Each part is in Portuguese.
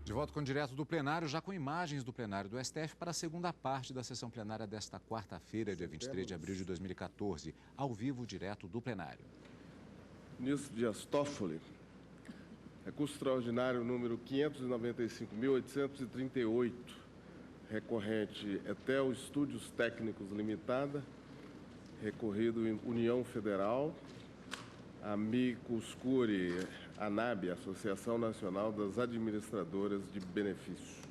De volta com direto do plenário, já com imagens do plenário do STF para a segunda parte da sessão plenária desta quarta-feira, dia 23 de abril de 2014, ao vivo, direto do plenário. Ministro Dias Toffoli, recurso extraordinário número 595.838, recorrente Etel Estúdios Técnicos Limitada, recorrido em União Federal, Amicus Curiae, ANAB, Associação Nacional das Administradoras de Benefícios.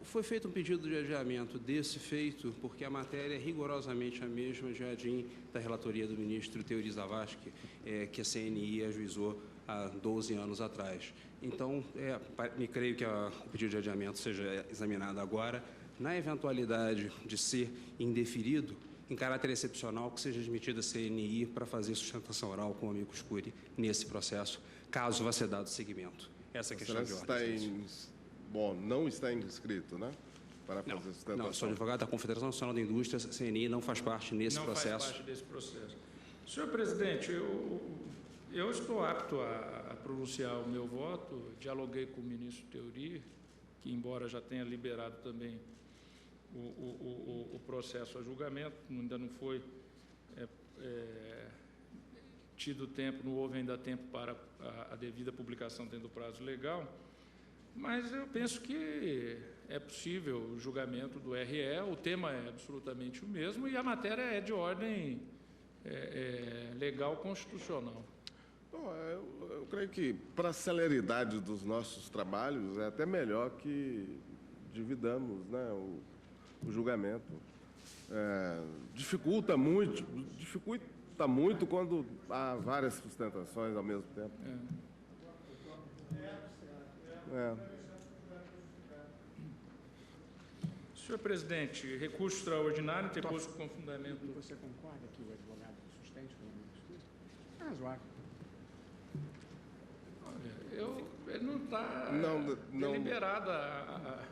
Foi feito um pedido de adiamento desse feito, porque a matéria é rigorosamente a mesma de ADIM da relatoria do ministro Teori Zavascki, que a CNI ajuizou há 12 anos atrás. Então, me creio que o pedido de adiamento seja examinado agora. Na eventualidade de ser indeferido, em caráter excepcional, que seja admitida a CNI para fazer sustentação oral com o Amicus Curiae nesse processo, caso vá ser dado seguimento. Essa é a questão de ordem. Não está inscrito, né? Para fazer sustentação. Não, sou advogado da Confederação Nacional da Indústria, a CNI não faz parte nesse processo. Não faz parte desse processo. Senhor presidente, eu estou apto a pronunciar o meu voto, dialoguei com o ministro Teori, que embora já tenha liberado também o processo a julgamento, ainda não foi tido tempo, não houve ainda tempo para a devida publicação dentro do prazo legal, mas eu penso que é possível o julgamento do RE, o tema é absolutamente o mesmo e a matéria é de ordem legal constitucional. Bom, eu creio que, para a celeridade dos nossos trabalhos, é até melhor que dividamos, né, o julgamento. Dificulta muito quando há várias sustentações ao mesmo tempo. Senhor presidente, recurso extraordinário, interposto com fundamento. Você concorda que o advogado sustente o ministro? É razoável. Ele não está deliberada.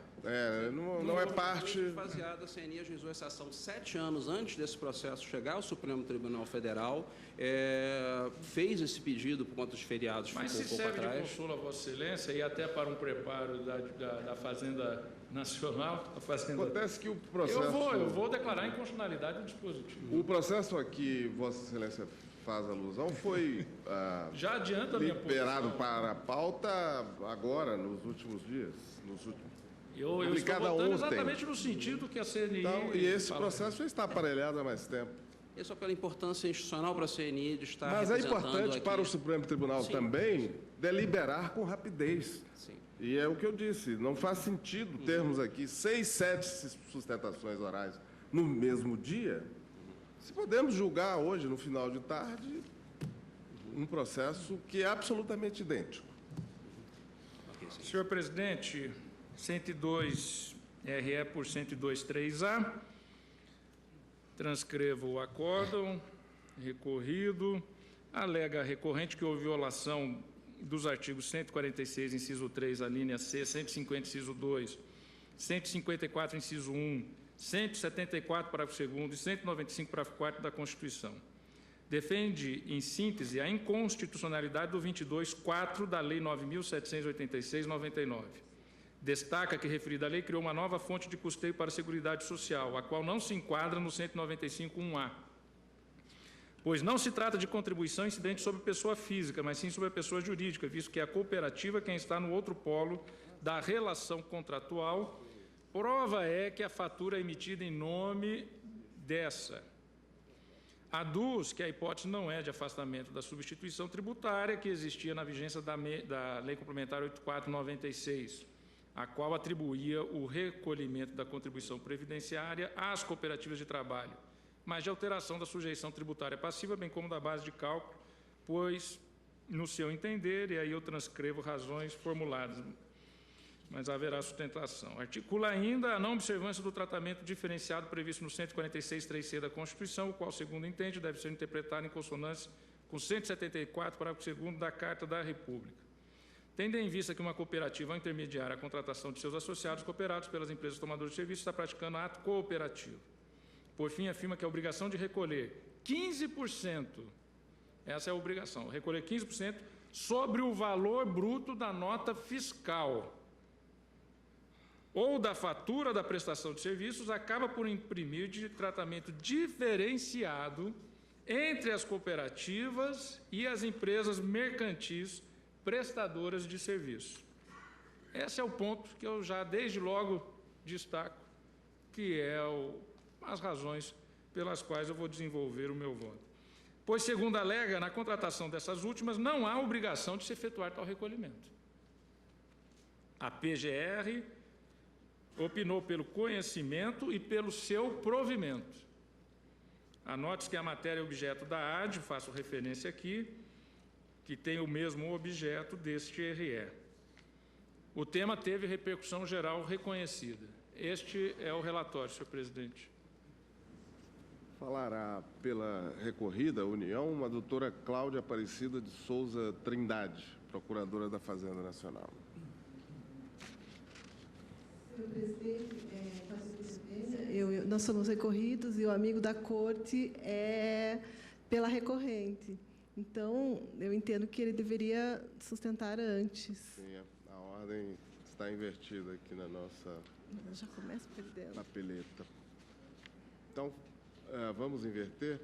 Não é parte. Baseada, a CNI ajuizou essa ação 7 anos antes desse processo chegar ao Supremo Tribunal Federal, fez esse pedido por conta dos feriados. Mas se serve de consolo a Vossa Excelência e até para um preparo da Fazenda Nacional, Acontece que o processo. Eu vou declarar inconstitucionalidade do dispositivo. O processo a que Vossa Excelência faz alusão foi já adianta liberado para a pauta agora, nos últimos dias. Eu estou votando exatamente no sentido que a CNI... Então, e esse processo já está aparelhado há mais tempo. É só pela importância institucional para a CNI de estar Mas é importante aqui para o Supremo Tribunal também deliberar com rapidez. Sim. E é o que eu disse, não faz sentido termos aqui 6, 7 sustentações orais no mesmo dia, se podemos julgar hoje, no final de tarde, um processo que é absolutamente idêntico. Senhor presidente, 102 RE por 102.3A, transcrevo o acórdão, recorrido, alega recorrente que houve violação dos artigos 146, inciso 3, a linha C, 150, inciso 2, 154, inciso 1, 174, parágrafo 2º e 195, parágrafo 4º da Constituição. Defende, em síntese, a inconstitucionalidade do 22.4 da Lei 9.786/99. Destaca que referida lei criou uma nova fonte de custeio para a Seguridade Social, a qual não se enquadra no 195.1a, pois não se trata de contribuição incidente sobre pessoa física, mas sim sobre a pessoa jurídica, visto que é a cooperativa quem está no outro polo da relação contratual. Prova é que a fatura é emitida em nome dessa. Aduz que a hipótese não é de afastamento da substituição tributária que existia na vigência da Lei Complementar 84/96, a qual atribuía o recolhimento da contribuição previdenciária às cooperativas de trabalho, mas de alteração da sujeição tributária passiva, bem como da base de cálculo, pois, no seu entender, e aí eu transcrevo razões formuladas, mas haverá sustentação. Articula ainda a não observância do tratamento diferenciado previsto no 146.3c da Constituição, o qual, segundo entende, deve ser interpretado em consonância com 174, parágrafo 2º da Carta da República. Tendo em vista que uma cooperativa, ao intermediar a contratação de seus associados cooperados pelas empresas tomadoras de serviços, está praticando ato cooperativo. Por fim, afirma que a obrigação de recolher 15% Essa é a obrigação, recolher 15% sobre o valor bruto da nota fiscal ou da fatura da prestação de serviços, acaba por imprimir de tratamento diferenciado entre as cooperativas e as empresas mercantis prestadoras de serviço. Esse é o ponto que eu já desde logo destaco, que é as razões pelas quais eu vou desenvolver o meu voto. Pois, segundo alega, na contratação dessas últimas não há obrigação de se efetuar tal recolhimento. A PGR opinou pelo conhecimento e pelo seu provimento. Anote-se que a matéria é objeto da AD, faço referência aqui, que tem o mesmo objeto deste RE. O tema teve repercussão geral reconhecida. Este é o relatório, senhor presidente. Falará pela recorrida, União, a doutora Cláudia Aparecida de Souza Trindade, procuradora da Fazenda Nacional. Senhor presidente, nós somos recorridos e o amigo da corte é pela recorrente. Então, eu entendo que ele deveria sustentar antes. Sim, a ordem está invertida aqui na nossa Já começa perdendo. papeleta. Então, vamos inverter.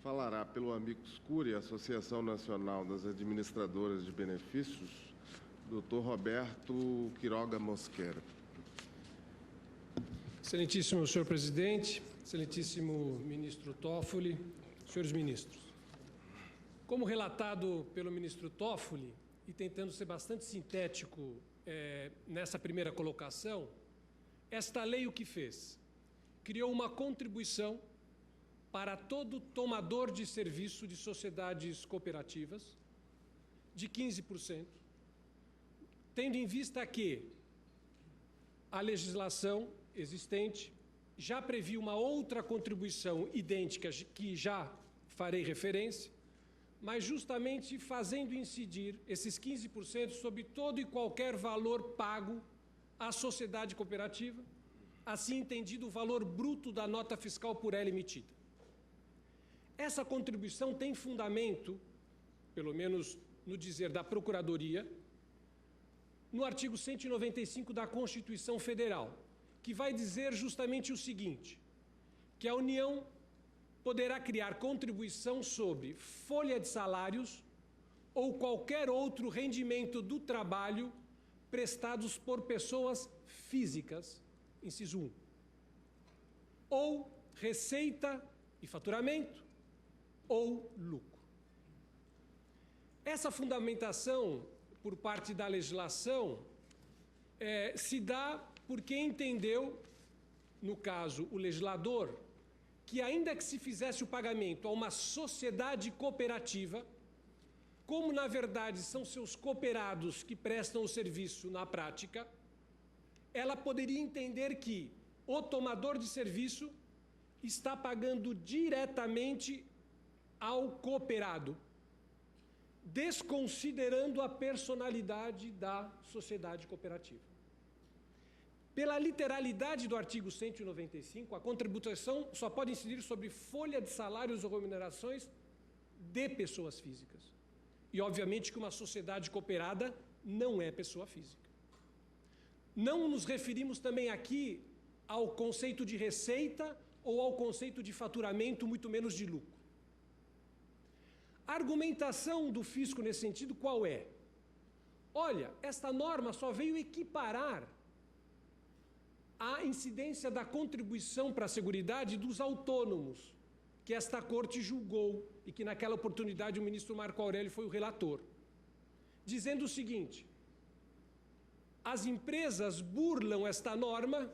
Falará pelo Amicus Curiae, Associação Nacional das Administradoras de Benefícios, Dr. Roberto Quiroga Mosquera. Excelentíssimo senhor presidente, excelentíssimo ministro Toffoli, senhores ministros. Como relatado pelo ministro Toffoli, e tentando ser bastante sintético nessa primeira colocação, esta lei o que fez? Criou uma contribuição para todo tomador de serviço de sociedades cooperativas de 15%, tendo em vista que a legislação existente já previa uma outra contribuição idêntica, que já farei referência, mas justamente fazendo incidir esses 15% sobre todo e qualquer valor pago à sociedade cooperativa, assim entendido o valor bruto da nota fiscal por ela emitida. Essa contribuição tem fundamento, pelo menos no dizer da Procuradoria, no artigo 195 da Constituição Federal, que vai dizer justamente o seguinte, que a União poderá criar contribuição sobre folha de salários ou qualquer outro rendimento do trabalho prestados por pessoas físicas, inciso 1, ou receita e faturamento, ou lucro. Essa fundamentação por parte da legislação se dá porque entendeu, no caso, o legislador, que ainda que se fizesse o pagamento a uma sociedade cooperativa, como na verdade são seus cooperados que prestam o serviço na prática, ela poderia entender que o tomador de serviço está pagando diretamente ao cooperado, desconsiderando a personalidade da sociedade cooperativa. Pela literalidade do artigo 195, a contribuição só pode incidir sobre folha de salários ou remunerações de pessoas físicas. E, obviamente, que uma sociedade cooperada não é pessoa física. Não nos referimos também aqui ao conceito de receita ou ao conceito de faturamento, muito menos de lucro. A argumentação do fisco nesse sentido qual é? Olha, esta norma só veio equiparar a incidência da contribuição para a Seguridade dos autônomos, que esta corte julgou e que naquela oportunidade o ministro Marco Aurélio foi o relator, dizendo o seguinte: as empresas burlam esta norma,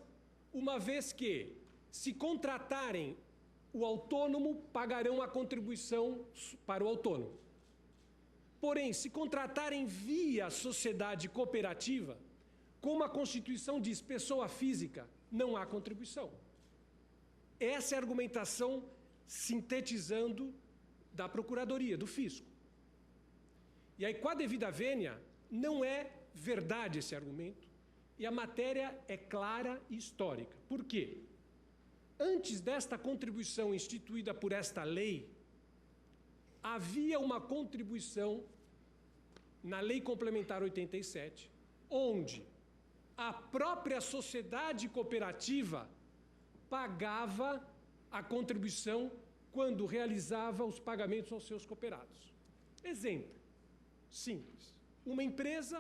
uma vez que, se contratarem o autônomo, pagarão a contribuição para o autônomo. Porém, se contratarem via sociedade cooperativa, como a Constituição diz, pessoa física, não há contribuição. Essa é a argumentação, sintetizando, da Procuradoria, do Fisco. E aí, com a devida vênia, não é verdade esse argumento, e a matéria é clara e histórica. Por quê? Antes desta contribuição instituída por esta lei, havia uma contribuição na Lei Complementar 87, onde a própria sociedade cooperativa pagava a contribuição quando realizava os pagamentos aos seus cooperados. Exemplo simples. Uma empresa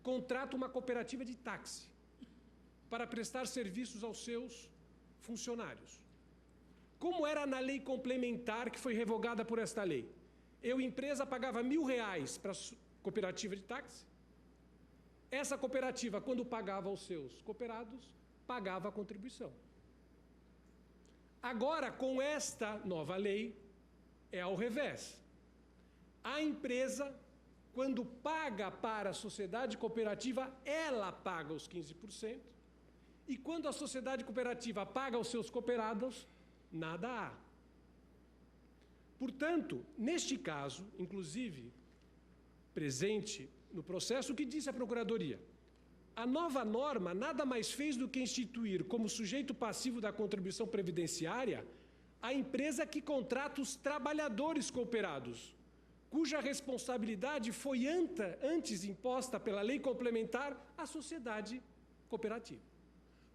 contrata uma cooperativa de táxi para prestar serviços aos seus funcionários. Como era na lei complementar que foi revogada por esta lei? Eu, empresa, pagava R$1.000 para a cooperativa de táxi. Essa cooperativa, quando pagava aos seus cooperados, pagava a contribuição. Agora, com esta nova lei, é ao revés. A empresa, quando paga para a sociedade cooperativa, ela paga os 15%, e quando a sociedade cooperativa paga aos seus cooperados, nada há. Portanto, neste caso, inclusive, presente no processo, o que disse a Procuradoria? A nova norma nada mais fez do que instituir como sujeito passivo da contribuição previdenciária a empresa que contrata os trabalhadores cooperados, cuja responsabilidade foi antes imposta pela lei complementar à sociedade cooperativa.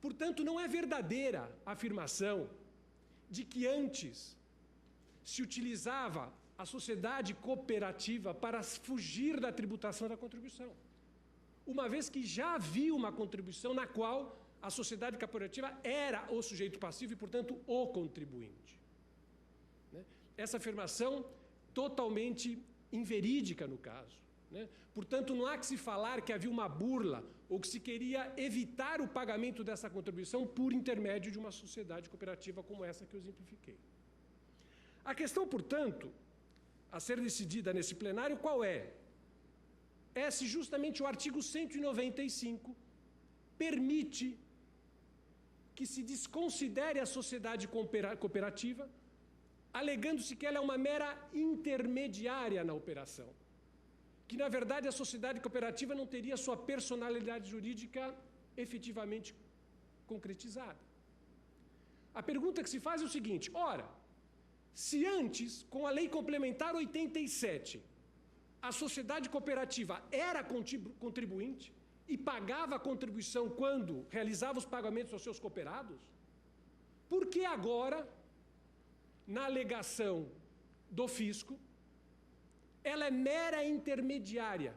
Portanto, não é verdadeira a afirmação de que antes se utilizava a sociedade cooperativa para fugir da tributação da contribuição, uma vez que já havia uma contribuição na qual a sociedade cooperativa era o sujeito passivo e, portanto, o contribuinte. Essa afirmação totalmente inverídica no caso. Portanto, não há que se falar que havia uma burla ou que se queria evitar o pagamento dessa contribuição por intermédio de uma sociedade cooperativa como essa que eu exemplifiquei. A questão, portanto, a ser decidida nesse plenário, qual é? É se justamente o artigo 195 permite que se desconsidere a sociedade cooperativa, alegando-se que ela é uma mera intermediária na operação, que, na verdade, a sociedade cooperativa não teria sua personalidade jurídica efetivamente concretizada. A pergunta que se faz é o seguinte: ora, se antes, com a Lei Complementar 87, a sociedade cooperativa era contribuinte e pagava a contribuição quando realizava os pagamentos aos seus cooperados, por que agora, na alegação do fisco, ela é mera intermediária?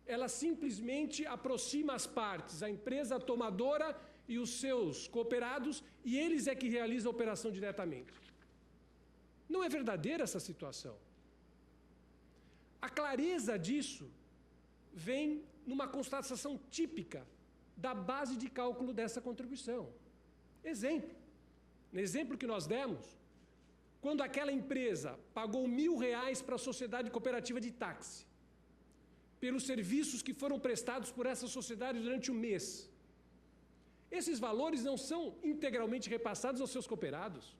Ela simplesmente aproxima as partes, a empresa tomadora e os seus cooperados, e eles é que realizam a operação diretamente. Não é verdadeira essa situação. A clareza disso vem numa constatação típica da base de cálculo dessa contribuição. Exemplo. No exemplo que nós demos, quando aquela empresa pagou R$1.000 para a sociedade cooperativa de táxi, pelos serviços que foram prestados por essa sociedade durante um mês, esses valores não são integralmente repassados aos seus cooperados.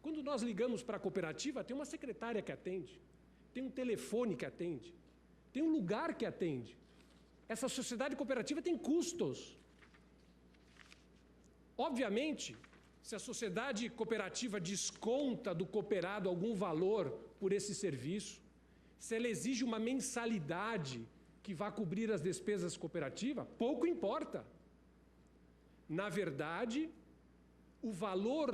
Quando nós ligamos para a cooperativa, tem uma secretária que atende, tem um telefone que atende, tem um lugar que atende. Essa sociedade cooperativa tem custos. Obviamente, se a sociedade cooperativa desconta do cooperado algum valor por esse serviço, se ela exige uma mensalidade que vá cobrir as despesas cooperativas, pouco importa. Na verdade, o valor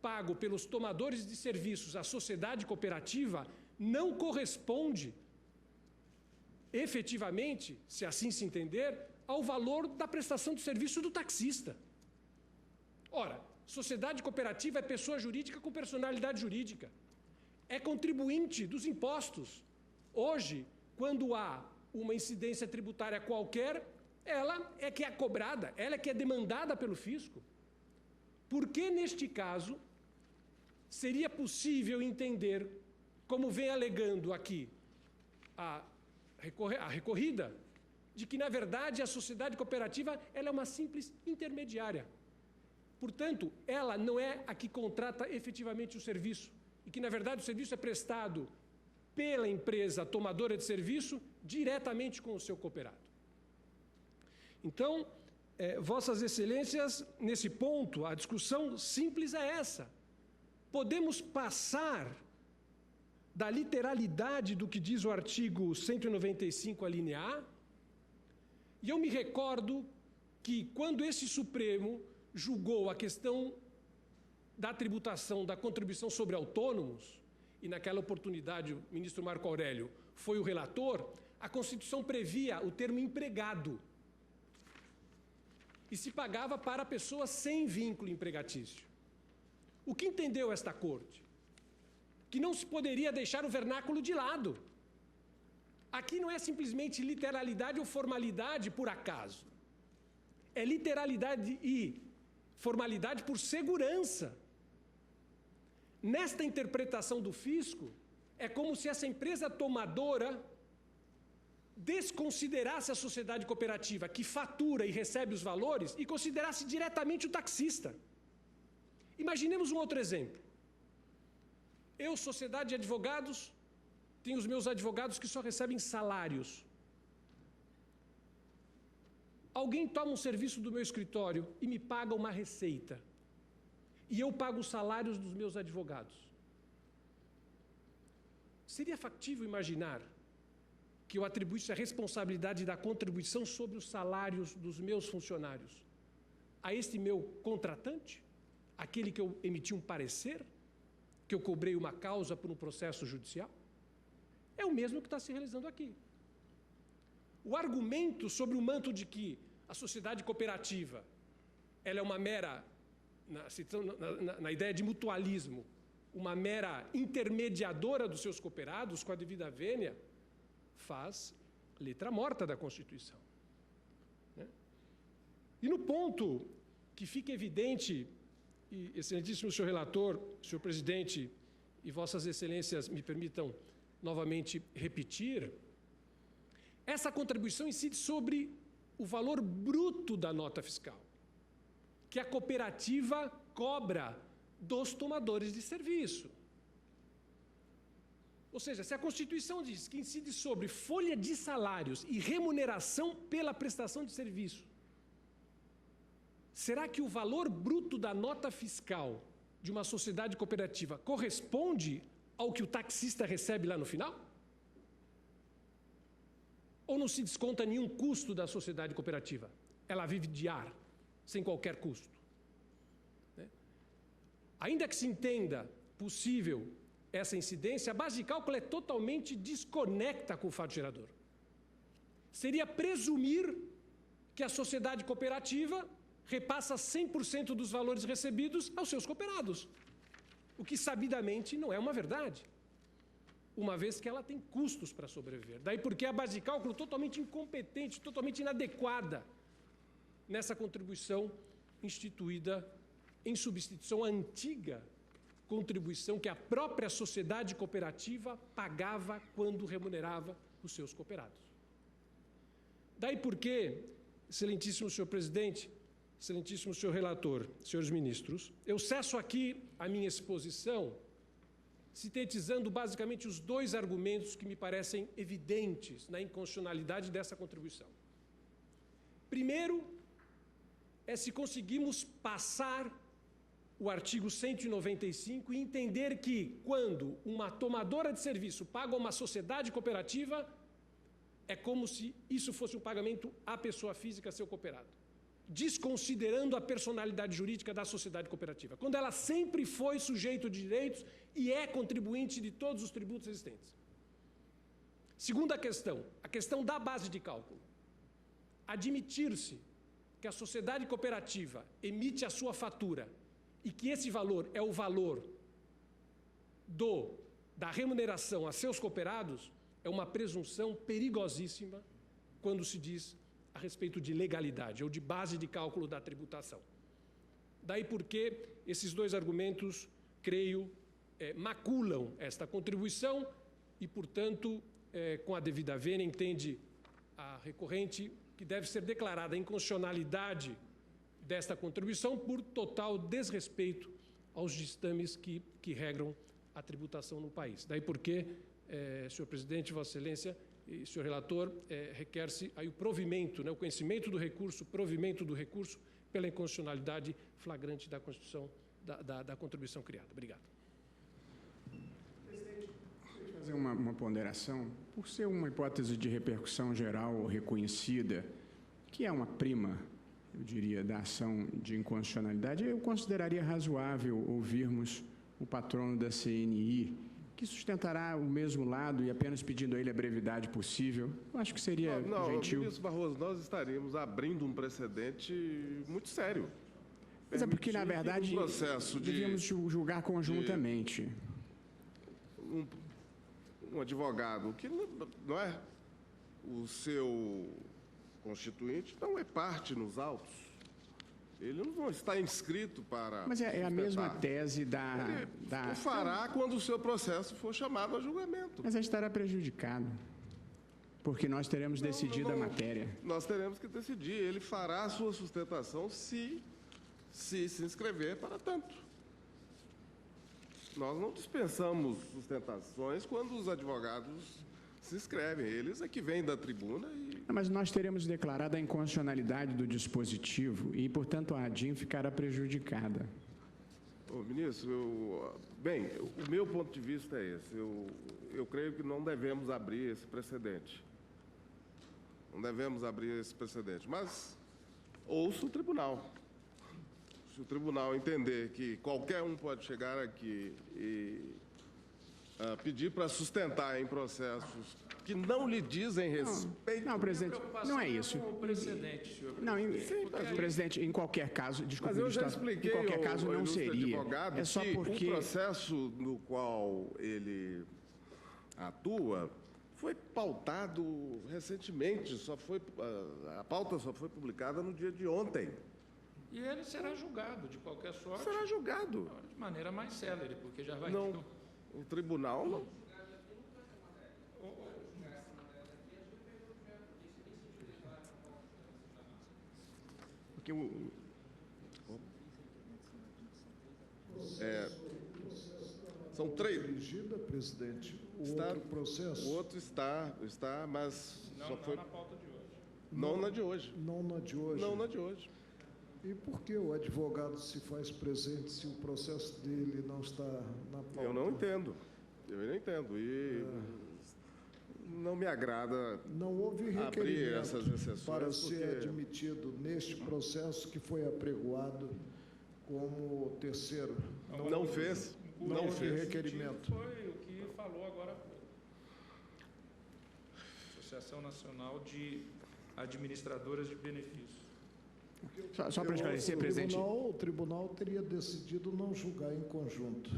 pago pelos tomadores de serviços à sociedade cooperativa não corresponde efetivamente, se assim se entender, ao valor da prestação de serviço do taxista. Ora, sociedade cooperativa é pessoa jurídica com personalidade jurídica, é contribuinte dos impostos. Hoje, quando há uma incidência tributária qualquer, ela é que é cobrada, ela é que é demandada pelo fisco. Por que, neste caso, seria possível entender, como vem alegando aqui a recorrida, de que, na verdade, a sociedade cooperativa ela é uma simples intermediária. Portanto, ela não é a que contrata efetivamente o serviço, e que, na verdade, o serviço é prestado pela empresa tomadora de serviço diretamente com o seu cooperado. Então, Vossas Excelências, nesse ponto, a discussão simples é essa. Podemos passar da literalidade do que diz o artigo 195, a linha A, e eu me recordo que, quando esse Supremo julgou a questão da tributação da contribuição sobre autônomos, e naquela oportunidade o ministro Marco Aurélio foi o relator, a Constituição previa o termo empregado e se pagava para pessoas sem vínculo empregatício. O que entendeu esta Corte? Que não se poderia deixar o vernáculo de lado. Aqui não é simplesmente literalidade ou formalidade por acaso. É literalidade e formalidade por segurança. Nesta interpretação do fisco, é como se essa empresa tomadora desconsiderasse a sociedade cooperativa que fatura e recebe os valores e considerasse diretamente o taxista. Imaginemos um outro exemplo. Eu, sociedade de advogados, tenho os meus advogados que só recebem salários. Alguém toma um serviço do meu escritório e me paga uma receita. E eu pago os salários dos meus advogados. Seria factível imaginar que eu atribuísse a responsabilidade da contribuição sobre os salários dos meus funcionários a este meu contratante? Aquele que eu emiti um parecer? Que eu cobrei uma causa por um processo judicial? É o mesmo que está se realizando aqui. O argumento sobre o manto de que a sociedade cooperativa ela é uma mera, na ideia de mutualismo, uma mera intermediadora dos seus cooperados com a devida vênia, faz letra morta da Constituição. Né? E no ponto que fica evidente, e excelentíssimo senhor relator, senhor presidente e vossas excelências me permitam novamente repetir, essa contribuição incide sobre o valor bruto da nota fiscal, que a cooperativa cobra dos tomadores de serviço. Ou seja, se a Constituição diz que incide sobre folha de salários e remuneração pela prestação de serviço, será que o valor bruto da nota fiscal de uma sociedade cooperativa corresponde ao que o taxista recebe lá no final? Ou não se desconta nenhum custo da sociedade cooperativa? Ela vive de ar, sem qualquer custo. Né? Ainda que se entenda possível essa incidência, a base de cálculo é totalmente desconecta com o fato gerador. Seria presumir que a sociedade cooperativa repassa 100% dos valores recebidos aos seus cooperados, o que sabidamente não é uma verdade, uma vez que ela tem custos para sobreviver. Daí porque a base de cálculo totalmente incompetente, totalmente inadequada nessa contribuição instituída em substituição à antiga contribuição que a própria sociedade cooperativa pagava quando remunerava os seus cooperados. Daí porque, excelentíssimo senhor presidente, excelentíssimo senhor relator, senhores ministros, eu cesso aqui a minha exposição sintetizando basicamente os dois argumentos que me parecem evidentes na inconstitucionalidade dessa contribuição. Primeiro, é se conseguimos passar o artigo 195 e entender que, quando uma tomadora de serviço paga a uma sociedade cooperativa, é como se isso fosse um pagamento à pessoa física, seu cooperado, desconsiderando a personalidade jurídica da sociedade cooperativa, quando ela sempre foi sujeito de direitos e é contribuinte de todos os tributos existentes. Segunda questão, a questão da base de cálculo. Admitir-se que a sociedade cooperativa emite a sua fatura e que esse valor é o valor da remuneração a seus cooperados é uma presunção perigosíssima quando se diz a respeito de legalidade ou de base de cálculo da tributação. Daí porque esses dois argumentos, creio, maculam esta contribuição e, portanto, com a devida vênia, entende a recorrente que deve ser declarada a inconstitucionalidade desta contribuição por total desrespeito aos ditames que regram a tributação no país. Daí porque, senhor presidente, vossa excelência e senhor relator, requer-se aí o provimento, o conhecimento do recurso, provimento do recurso pela inconstitucionalidade flagrante da Constituição, da contribuição criada. Obrigado. Presidente, fazer uma ponderação. Por ser uma hipótese de repercussão geral reconhecida, que é uma prima, eu diria, da ação de inconstitucionalidade, eu consideraria razoável ouvirmos o patrono da CNI, que sustentará o mesmo lado e apenas pedindo a ele a brevidade possível. Eu acho que seria gentil. Ministro Barroso, nós estaríamos abrindo um precedente muito sério. Mas é porque, na verdade, devíamos julgar conjuntamente. Um advogado que não é o seu constituinte, não é parte nos autos. Ele não está inscrito para... Mas é a mesma tese da... O fará quando o seu processo for chamado a julgamento. Mas estará prejudicado, porque nós teremos decidido a matéria. Nós teremos que decidir. Ele fará a sua sustentação se inscrever para tanto. Nós não dispensamos sustentações quando os advogados se inscrevem. Eles é que vêm da tribuna e... Mas nós teremos declarado a inconstitucionalidade do dispositivo e, portanto, a ADIM ficará prejudicada. Ministro, bem, o meu ponto de vista é esse. Eu creio que não devemos abrir esse precedente. Não devemos abrir esse precedente. Mas ouço o tribunal. Se o tribunal entender que qualquer um pode chegar aqui e pedir para sustentar em processos que não lhe dizem respeito... Não, presidente, não é isso. O precedente, senhor. Não, presidente, em qualquer caso, desculpe, Mas eu já expliquei, em qualquer caso não seria. Advogado, é só porque o processo no qual ele atua foi pautado recentemente, a pauta só foi publicada no dia de ontem. E ele será julgado, de qualquer sorte. Será julgado. De maneira mais célere, porque já vai... Não, o tribunal não... porque são três. Dirigida, presidente, outro processo? O outro está, mas só foi... na pauta de hoje. Não na de hoje. Não na de hoje. Não na de hoje. E por que o advogado se faz presente se o processo dele não está na pauta? Eu não entendo. E não me agrada não houve abrir essas exceções para ser admitido neste processo que foi apregoado como terceiro. Não fez. Não fez requerimento. Foi o que falou agora há pouco. Associação Nacional de Administradoras de Benefícios. Só para esclarecer, presidente... O tribunal teria decidido não julgar em conjunto.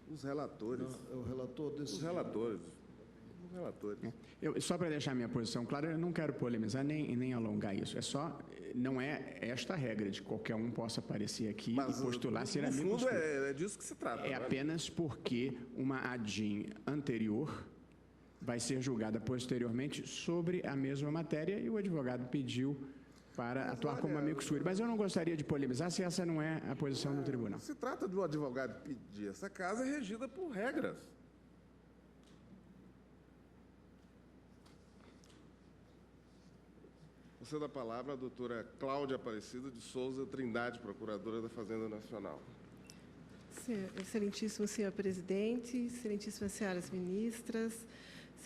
Os relatores. O relator decidiu. Os relatores. Só para deixar minha posição clara, eu não quero polemizar nem alongar isso. Não é esta a regra de qualquer um possa aparecer aqui e postular ser amigo. No fundo, é disso que se trata. É apenas porque uma ADIM anterior vai ser julgada posteriormente sobre a mesma matéria e o advogado pediu para atuar como amigo suri. Mas eu não gostaria de polemizar se essa não é a posição do tribunal. Se trata de um advogado pedir. Essa casa é regida por regras. Você dá a palavra à doutora Cláudia Aparecida de Souza Trindade, procuradora da Fazenda Nacional. Excelentíssimo senhor presidente, excelentíssimas senhoras ministras,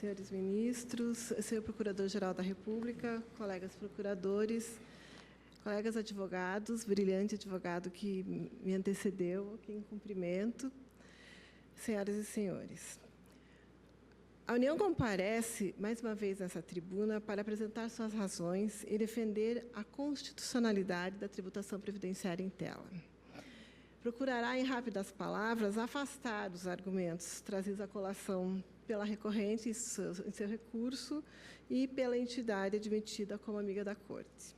senhores ministros, senhor procurador-geral da República, colegas procuradores, colegas advogados, brilhante advogado que me antecedeu aqui em cumprimento, senhoras e senhores. A União comparece, mais uma vez, nessa tribuna para apresentar suas razões e defender a constitucionalidade da tributação previdenciária em tela. Procurará, em rápidas palavras, afastar os argumentos trazidos à colação pela recorrente em seu recurso e pela entidade admitida como amiga da Corte.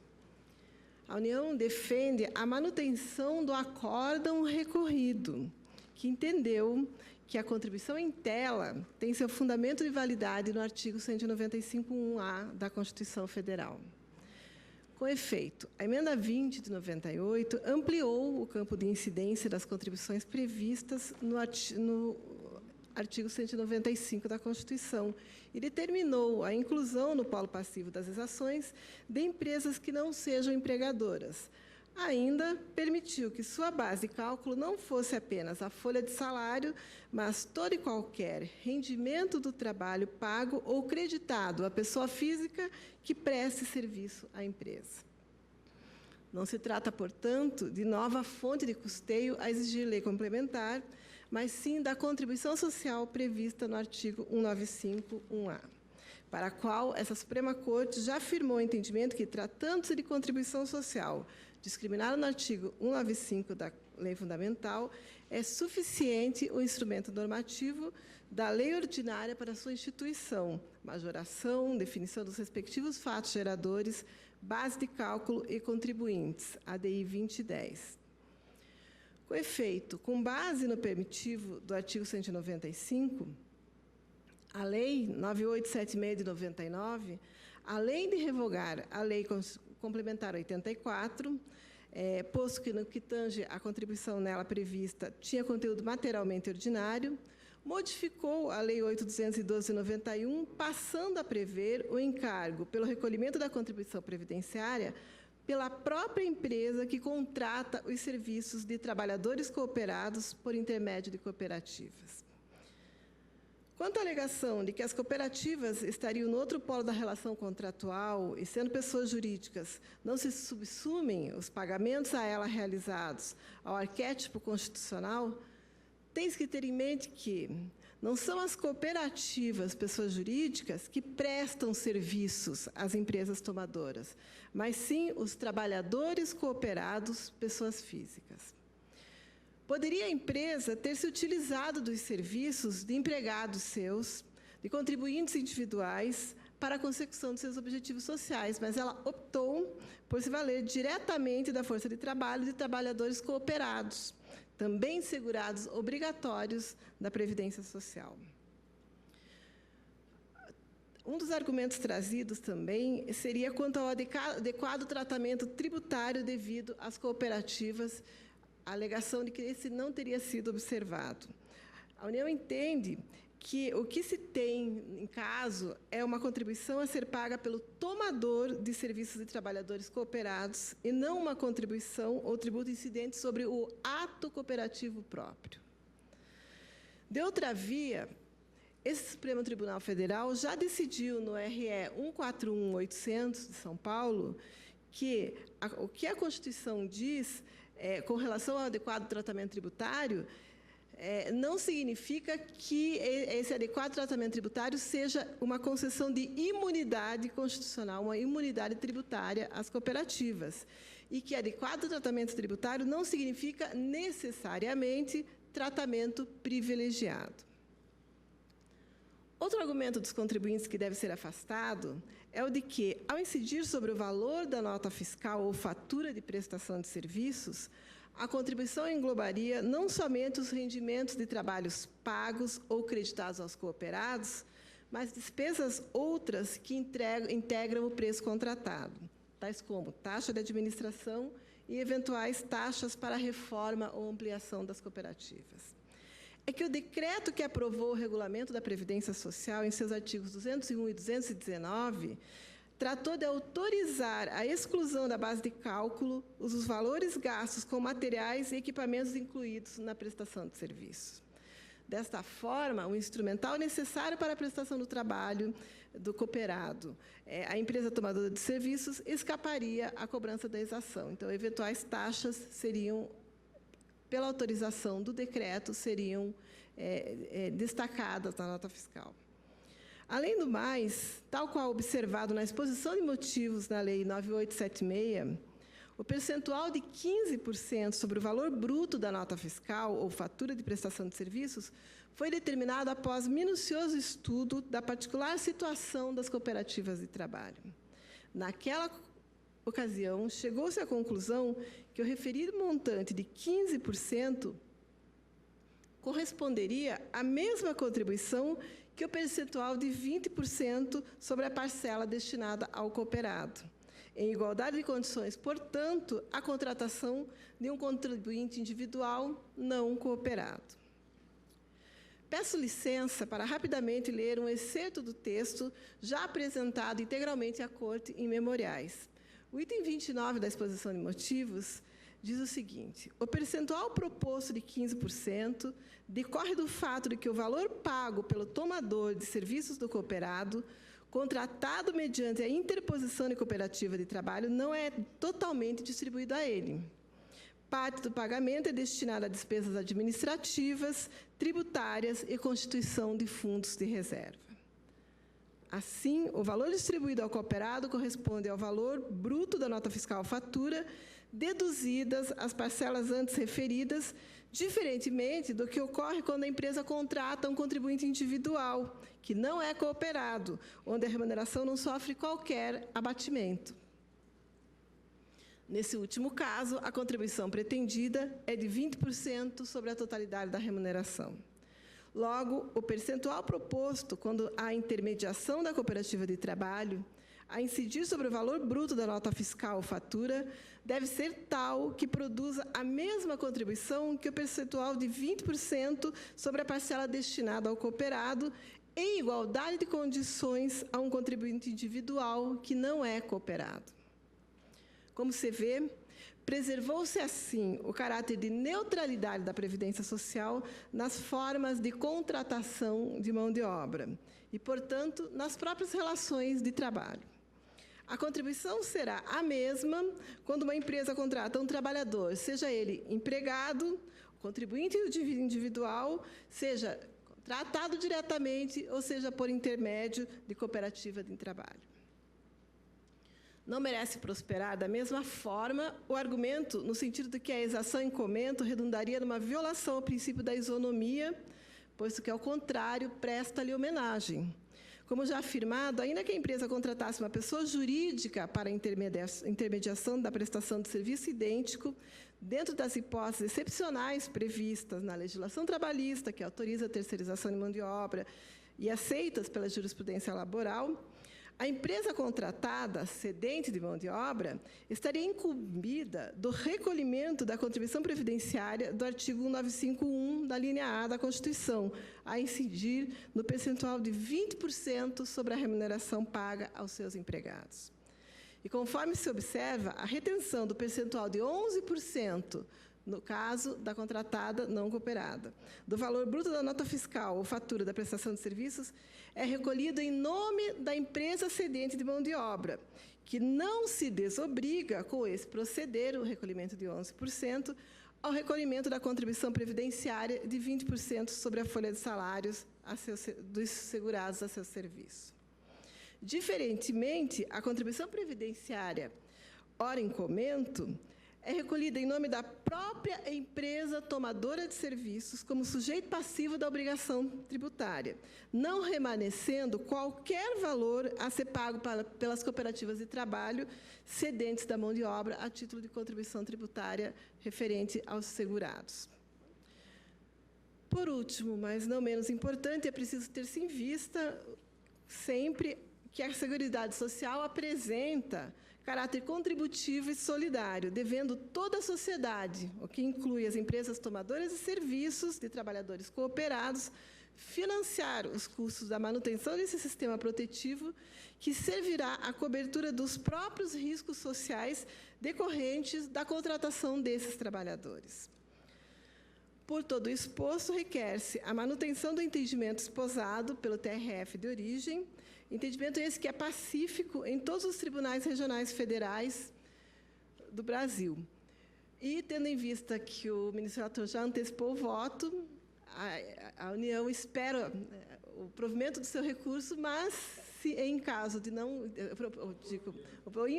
A União defende a manutenção do acórdão recorrido, que entendeu que a contribuição em tela tem seu fundamento de validade no artigo 195.1a da Constituição Federal. Com efeito, a emenda 20 de 98 ampliou o campo de incidência das contribuições previstas no artigo 195 da Constituição e determinou a inclusão no polo passivo das exações de empresas que não sejam empregadoras, Ainda permitiu que sua base de cálculo não fosse apenas a folha de salário, mas todo e qualquer rendimento do trabalho pago ou creditado à pessoa física que preste serviço à empresa. Não se trata, portanto, de nova fonte de custeio a exigir lei complementar, mas sim da contribuição social prevista no artigo 195.1a, para a qual essa Suprema Corte já afirmou o entendimento que, tratando-se de contribuição social discriminada no artigo 195 da Lei Fundamental, é suficiente o instrumento normativo da lei ordinária para sua instituição, majoração, definição dos respectivos fatos geradores, base de cálculo e contribuintes, ADI 2010. Com efeito, com base no permitivo do artigo 195, a Lei 9876 de 99, além de revogar a Lei Complementar 84, posto que no que tange a contribuição nela prevista tinha conteúdo materialmente ordinário, modificou a Lei 8.212 de 91, passando a prever o encargo pelo recolhimento da contribuição previdenciária pela própria empresa que contrata os serviços de trabalhadores cooperados por intermédio de cooperativas. Quanto à alegação de que as cooperativas estariam no outro polo da relação contratual e, sendo pessoas jurídicas, não se subsumem os pagamentos a ela realizados ao arquétipo constitucional, tem-se que ter em mente que não são as cooperativas, pessoas jurídicas, que prestam serviços às empresas tomadoras, mas sim os trabalhadores cooperados, pessoas físicas. Poderia a empresa ter se utilizado dos serviços de empregados seus, de contribuintes individuais, para a consecução de seus objetivos sociais, mas ela optou por se valer diretamente da força de trabalho de trabalhadores cooperados, também segurados obrigatórios da Previdência Social. Um dos argumentos trazidos também seria quanto ao adequado tratamento tributário devido às cooperativas, a alegação de que esse não teria sido observado. A União entende que o que se tem em caso é uma contribuição a ser paga pelo tomador de serviços de trabalhadores cooperados e não uma contribuição ou tributo incidente sobre o ato cooperativo próprio. De outra via, esse Supremo Tribunal Federal já decidiu no RE 141800 de São Paulo que o que a Constituição diz com relação ao adequado tratamento tributário não significa que esse adequado tratamento tributário seja uma concessão de imunidade constitucional, uma imunidade tributária às cooperativas, e que adequado tratamento tributário não significa necessariamente tratamento privilegiado. Outro argumento dos contribuintes que deve ser afastado é o de que, ao incidir sobre o valor da nota fiscal ou fatura de prestação de serviços, a contribuição englobaria não somente os rendimentos de trabalhos pagos ou creditados aos cooperados, mas despesas outras que integram o preço contratado, tais como taxa de administração e eventuais taxas para a reforma ou ampliação das cooperativas. É que o decreto que aprovou o Regulamento da Previdência Social, em seus artigos 201 e 219, tratou de autorizar a exclusão da base de cálculo os valores gastos com materiais e equipamentos incluídos na prestação de serviços. Desta forma, o instrumental necessário para a prestação do trabalho do cooperado, a empresa tomadora de serviços, escaparia à cobrança da exação. Então, eventuais taxas seriam, pela autorização do decreto, seriam destacadas na nota fiscal. Além do mais, tal qual observado na exposição de motivos na Lei 9876, o percentual de 15% sobre o valor bruto da nota fiscal ou fatura de prestação de serviços foi determinado após minucioso estudo da particular situação das cooperativas de trabalho. Naquela ocasião, chegou-se à conclusão que o referido montante de 15% corresponderia à mesma contribuição que o percentual de 20% sobre a parcela destinada ao cooperado. Em igualdade de condições, portanto, a contratação de um contribuinte individual não cooperado. Peço licença para rapidamente ler um excerto do texto já apresentado integralmente à Corte em memoriais. O item 29 da exposição de motivos diz o seguinte: o percentual proposto de 15% decorre do fato de que o valor pago pelo tomador de serviços do cooperado, contratado mediante a interposição de cooperativa de trabalho, não é totalmente distribuído a ele. Parte do pagamento é destinada a despesas administrativas, tributárias e constituição de fundos de reserva. Assim, o valor distribuído ao cooperado corresponde ao valor bruto da nota fiscal fatura, deduzidas as parcelas antes referidas, diferentemente do que ocorre quando a empresa contrata um contribuinte individual, que não é cooperado, onde a remuneração não sofre qualquer abatimento. Nesse último caso, a contribuição pretendida é de 20% sobre a totalidade da remuneração. Logo, o percentual proposto quando há intermediação da cooperativa de trabalho a incidir sobre o valor bruto da nota fiscal ou fatura deve ser tal que produza a mesma contribuição que o percentual de 20% sobre a parcela destinada ao cooperado, em igualdade de condições a um contribuinte individual que não é cooperado. Como se vê, preservou-se assim o caráter de neutralidade da Previdência Social nas formas de contratação de mão de obra e, portanto, nas próprias relações de trabalho. A contribuição será a mesma quando uma empresa contrata um trabalhador, seja ele empregado, contribuinte individual, seja tratado diretamente ou seja por intermédio de cooperativa de trabalho. Não merece prosperar da mesma forma o argumento no sentido de que a exação em comento redundaria numa violação ao princípio da isonomia, posto que, ao contrário, presta-lhe homenagem. Como já afirmado, ainda que a empresa contratasse uma pessoa jurídica para a intermediação da prestação de serviço idêntico, dentro das hipóteses excepcionais previstas na legislação trabalhista, que autoriza a terceirização de mão de obra e aceitas pela jurisprudência laboral, a empresa contratada, cedente de mão de obra, estaria incumbida do recolhimento da contribuição previdenciária do artigo 1951 da linha A da Constituição, a incidir no percentual de 20% sobre a remuneração paga aos seus empregados. E, conforme se observa, a retenção do percentual de 11%, no caso da contratada não cooperada, do valor bruto da nota fiscal ou fatura da prestação de serviços, é recolhido em nome da empresa cedente de mão de obra, que não se desobriga com esse proceder, o recolhimento de 11%, ao recolhimento da contribuição previdenciária de 20% sobre a folha de salários dos segurados a seu serviço. Diferentemente, a contribuição previdenciária, ora em comento, é recolhida em nome da própria empresa tomadora de serviços como sujeito passivo da obrigação tributária, não remanescendo qualquer valor a ser pago pelas cooperativas de trabalho cedentes da mão de obra a título de contribuição tributária referente aos segurados. Por último, mas não menos importante, é preciso ter-se em vista sempre que a Seguridade Social apresenta caráter contributivo e solidário, devendo toda a sociedade, o que inclui as empresas tomadoras de serviços de trabalhadores cooperados, financiar os custos da manutenção desse sistema protetivo, que servirá à cobertura dos próprios riscos sociais decorrentes da contratação desses trabalhadores. Por todo o exposto, requer-se a manutenção do entendimento esposado pelo TRF de origem, entendimento esse que é pacífico em todos os tribunais regionais federais do Brasil. E, tendo em vista que o ministro relator já antecipou o voto, a União espera o provimento do seu recurso, mas, se em caso de não...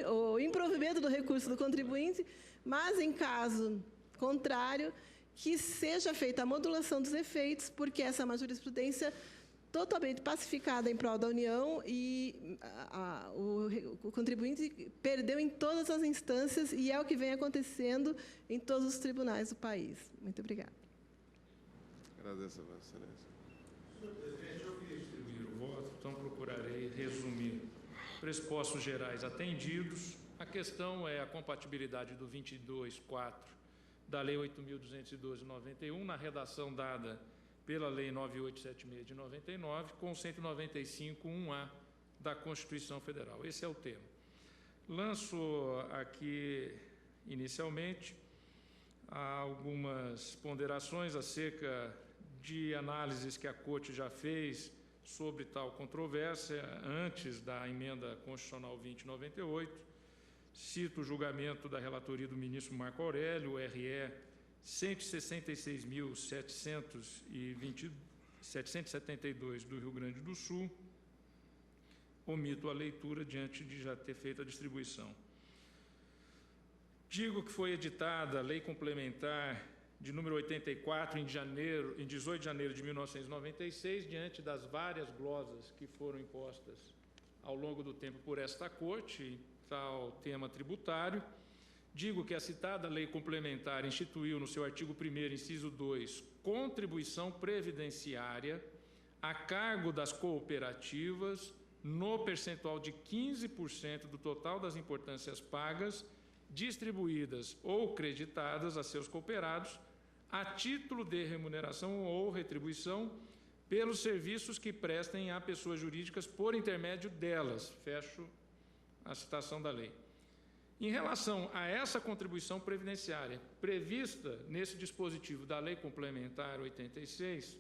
o improvimento do recurso do contribuinte, mas, em caso contrário, que seja feita a modulação dos efeitos, porque essa é uma jurisprudência totalmente pacificada em prol da União e o contribuinte perdeu em todas as instâncias e é o que vem acontecendo em todos os tribunais do país. Muito obrigada. Agradeço a Vossa Excelência. Senhor presidente, eu queria distribuir o voto, então procurarei resumir. Pressupostos gerais atendidos. A questão é a compatibilidade do 22.4 da Lei 8.212/91, na redação dada pela Lei 9876 de 99, com 195.1A da Constituição Federal. Esse é o tema. Lanço aqui, inicialmente, algumas ponderações acerca de análises que a Corte já fez sobre tal controvérsia antes da emenda constitucional 2098. Cito o julgamento da relatoria do ministro Marco Aurélio, RE 166.772 do Rio Grande do Sul. Omito a leitura diante de já ter feito a distribuição. Digo que foi editada a Lei Complementar de número 84 em 18 de janeiro de 1996, diante das várias glosas que foram impostas ao longo do tempo por esta Corte, em tal tema tributário. Digo que a citada Lei Complementar instituiu no seu artigo 1º, inciso 2, contribuição previdenciária a cargo das cooperativas no percentual de 15% do total das importâncias pagas, distribuídas ou creditadas a seus cooperados, a título de remuneração ou retribuição pelos serviços que prestem a pessoas jurídicas por intermédio delas. Fecho a citação da lei. Em relação a essa contribuição previdenciária prevista nesse dispositivo da Lei Complementar 86,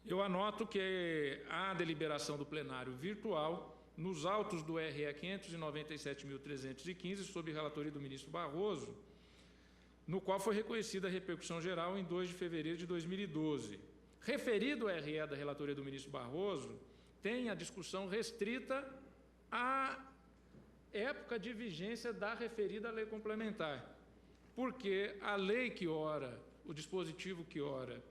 eu anoto que a deliberação do plenário virtual, nos autos do RE 597.315, sob relatoria do ministro Barroso, no qual foi reconhecida a repercussão geral em 2 de fevereiro de 2012. Referido ao RE da relatoria do ministro Barroso, tem a discussão restrita à época de vigência da referida lei complementar, porque a lei que ora, o dispositivo que ora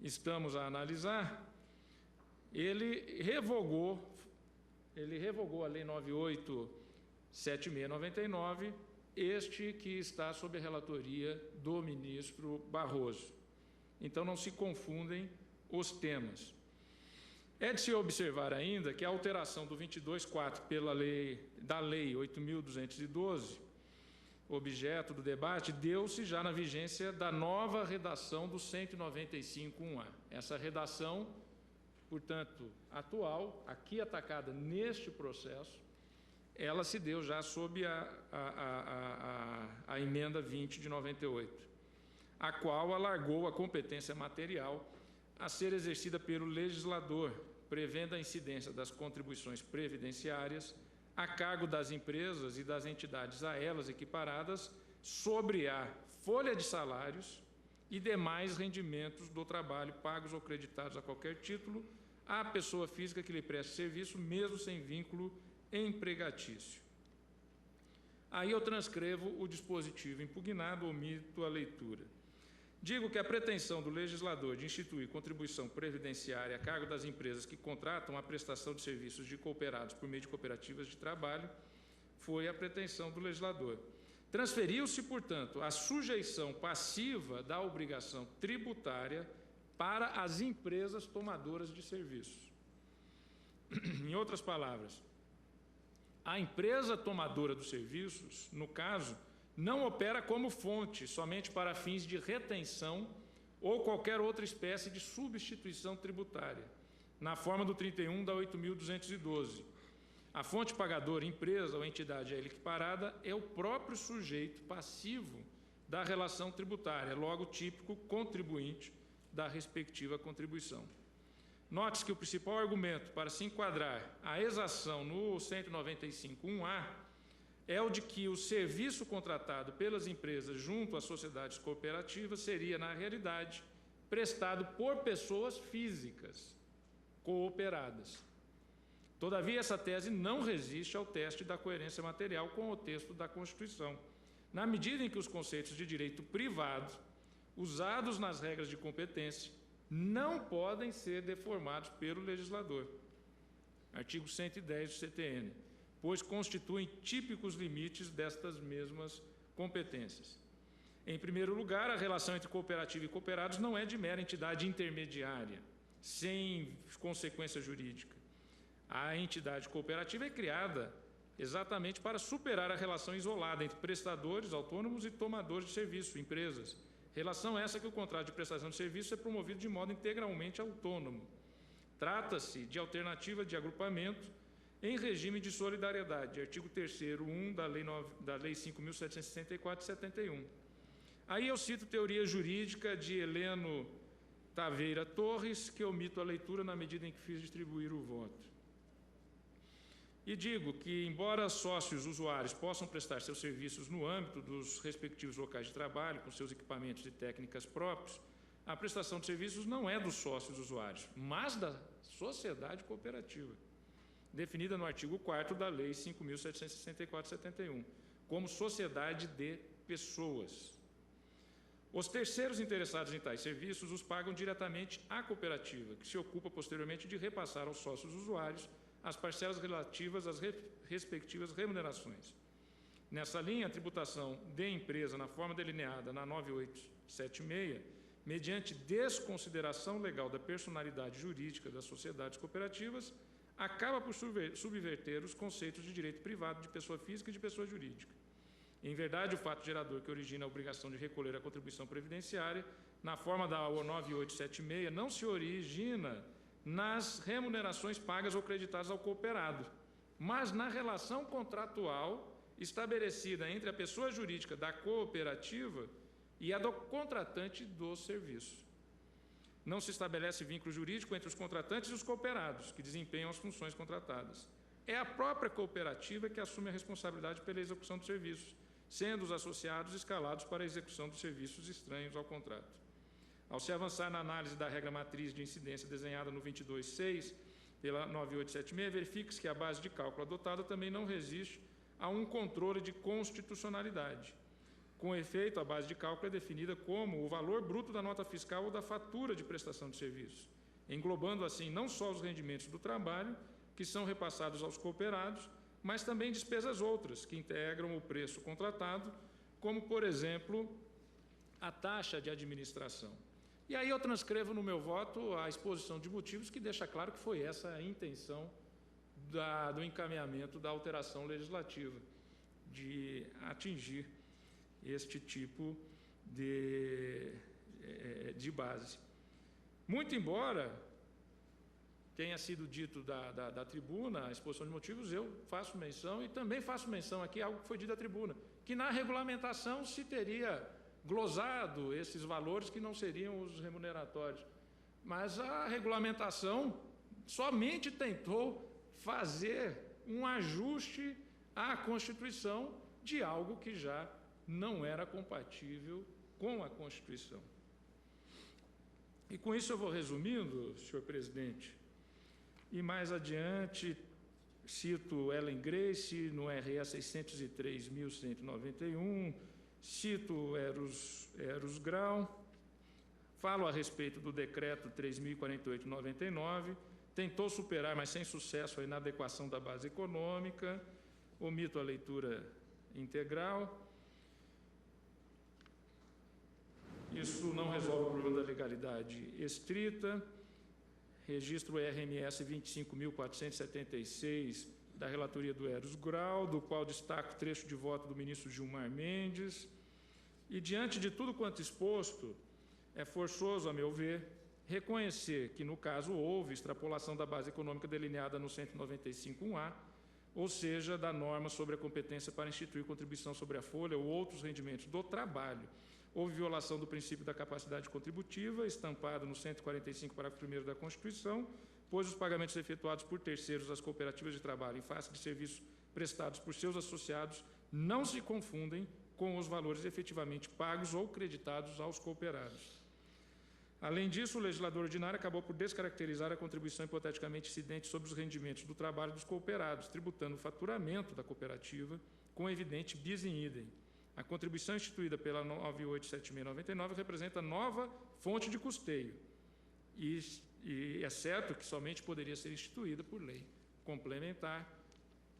estamos a analisar, ele revogou a Lei 98.7699, este que está sob a relatoria do ministro Barroso. Então, não se confundem os temas. É de se observar ainda que a alteração do 22.4 da Lei 8.212, objeto do debate, deu-se já na vigência da nova redação do 195.1a. Essa redação, portanto, atual, aqui atacada neste processo, ela se deu já sob a emenda 20 de 98, a qual alargou a competência material a ser exercida pelo legislador, prevendo a incidência das contribuições previdenciárias a cargo das empresas e das entidades a elas equiparadas sobre a folha de salários e demais rendimentos do trabalho pagos ou creditados a qualquer título à pessoa física que lhe preste serviço, mesmo sem vínculo empregatício. Aí eu transcrevo o dispositivo impugnado, omito a leitura. Digo que a pretensão do legislador de instituir contribuição previdenciária a cargo das empresas que contratam a prestação de serviços de cooperados por meio de cooperativas de trabalho foi a pretensão do legislador. Transferiu-se, portanto, a sujeição passiva da obrigação tributária para as empresas tomadoras de serviços. Em outras palavras, a empresa tomadora dos serviços, no caso, não opera como fonte somente para fins de retenção ou qualquer outra espécie de substituição tributária, na forma do 31 da 8.212. A fonte pagadora, empresa ou entidade a ele equiparada, é o próprio sujeito passivo da relação tributária, logo típico contribuinte da respectiva contribuição. Note-se que o principal argumento para se enquadrar a exação no 195.1a é o de que o serviço contratado pelas empresas junto às sociedades cooperativas seria, na realidade, prestado por pessoas físicas cooperadas. Todavia, essa tese não resiste ao teste da coerência material com o texto da Constituição, na medida em que os conceitos de direito privado, usados nas regras de competência, não podem ser deformados pelo legislador. Artigo 110 do CTN, pois constituem típicos limites destas mesmas competências. Em primeiro lugar, a relação entre cooperativa e cooperados não é de mera entidade intermediária, sem consequência jurídica. A entidade cooperativa é criada exatamente para superar a relação isolada entre prestadores autônomos e tomadores de serviço, empresas. Relação essa que o contrato de prestação de serviço é promovido de modo integralmente autônomo. Trata-se de alternativa de agrupamento em regime de solidariedade, artigo 3º, 1 da Lei 5.764 de 71. Aí eu cito teoria jurídica de Heleno Taveira Torres, que omito a leitura na medida em que fiz distribuir o voto. E digo que, embora sócios usuários possam prestar seus serviços no âmbito dos respectivos locais de trabalho, com seus equipamentos e técnicas próprios, a prestação de serviços não é dos sócios usuários, mas da sociedade cooperativa, definida no artigo 4º da Lei 5.764 de 71, como sociedade de pessoas. Os terceiros interessados em tais serviços os pagam diretamente à cooperativa, que se ocupa posteriormente de repassar aos sócios usuários as parcelas relativas às respectivas remunerações. Nessa linha, a tributação de empresa, na forma delineada na 9876, mediante desconsideração legal da personalidade jurídica das sociedades cooperativas, acaba por subverter os conceitos de direito privado de pessoa física e de pessoa jurídica. Em verdade, o fato gerador que origina a obrigação de recolher a contribuição previdenciária, na forma da 9876, não se origina nas remunerações pagas ou creditadas ao cooperado, mas na relação contratual estabelecida entre a pessoa jurídica da cooperativa e a do contratante do serviço. Não se estabelece vínculo jurídico entre os contratantes e os cooperados, que desempenham as funções contratadas. É a própria cooperativa que assume a responsabilidade pela execução dos serviços, sendo os associados escalados para a execução dos serviços estranhos ao contrato. Ao se avançar na análise da regra matriz de incidência desenhada no 22.6 pela 9876, verifica-se que a base de cálculo adotada também não resiste a um controle de constitucionalidade. Com efeito, a base de cálculo é definida como o valor bruto da nota fiscal ou da fatura de prestação de serviço, englobando assim não só os rendimentos do trabalho, que são repassados aos cooperados, mas também despesas outras, que integram o preço contratado, como, por exemplo, a taxa de administração. E aí eu transcrevo no meu voto a exposição de motivos que deixa claro que foi essa a intenção do encaminhamento da alteração legislativa, de atingir este tipo de base. Muito embora tenha sido dito da tribuna, a exposição de motivos, eu faço menção, e também faço menção aqui, algo que foi dito da tribuna, que na regulamentação se teria glosado esses valores que não seriam os remuneratórios. Mas a regulamentação somente tentou fazer um ajuste à Constituição de algo que já não era compatível com a Constituição. E com isso eu vou resumindo, senhor presidente, e mais adiante cito Ellen Grace no RE 603.191, cito Eros Grau, falo a respeito do decreto 3.048/99, tentou superar, mas sem sucesso, a inadequação da base econômica, omito a leitura integral. Isso não resolve o problema da legalidade estrita. Registro o RMS 25.476 da relatoria do Eros Grau, do qual destaco o trecho de voto do ministro Gilmar Mendes. E, diante de tudo quanto exposto, é forçoso, a meu ver, reconhecer que, no caso, houve extrapolação da base econômica delineada no 195.1a, ou seja, da norma sobre a competência para instituir contribuição sobre a folha ou outros rendimentos do trabalho. Houve violação do princípio da capacidade contributiva, estampado no 145, parágrafo 1º da Constituição, pois os pagamentos efetuados por terceiros às cooperativas de trabalho em face de serviços prestados por seus associados não se confundem com os valores efetivamente pagos ou creditados aos cooperados. Além disso, o legislador ordinário acabou por descaracterizar a contribuição hipoteticamente incidente sobre os rendimentos do trabalho dos cooperados, tributando o faturamento da cooperativa com evidente bis in idem. A contribuição instituída pela 9876/99 representa nova fonte de custeio e é certo que somente poderia ser instituída por lei complementar,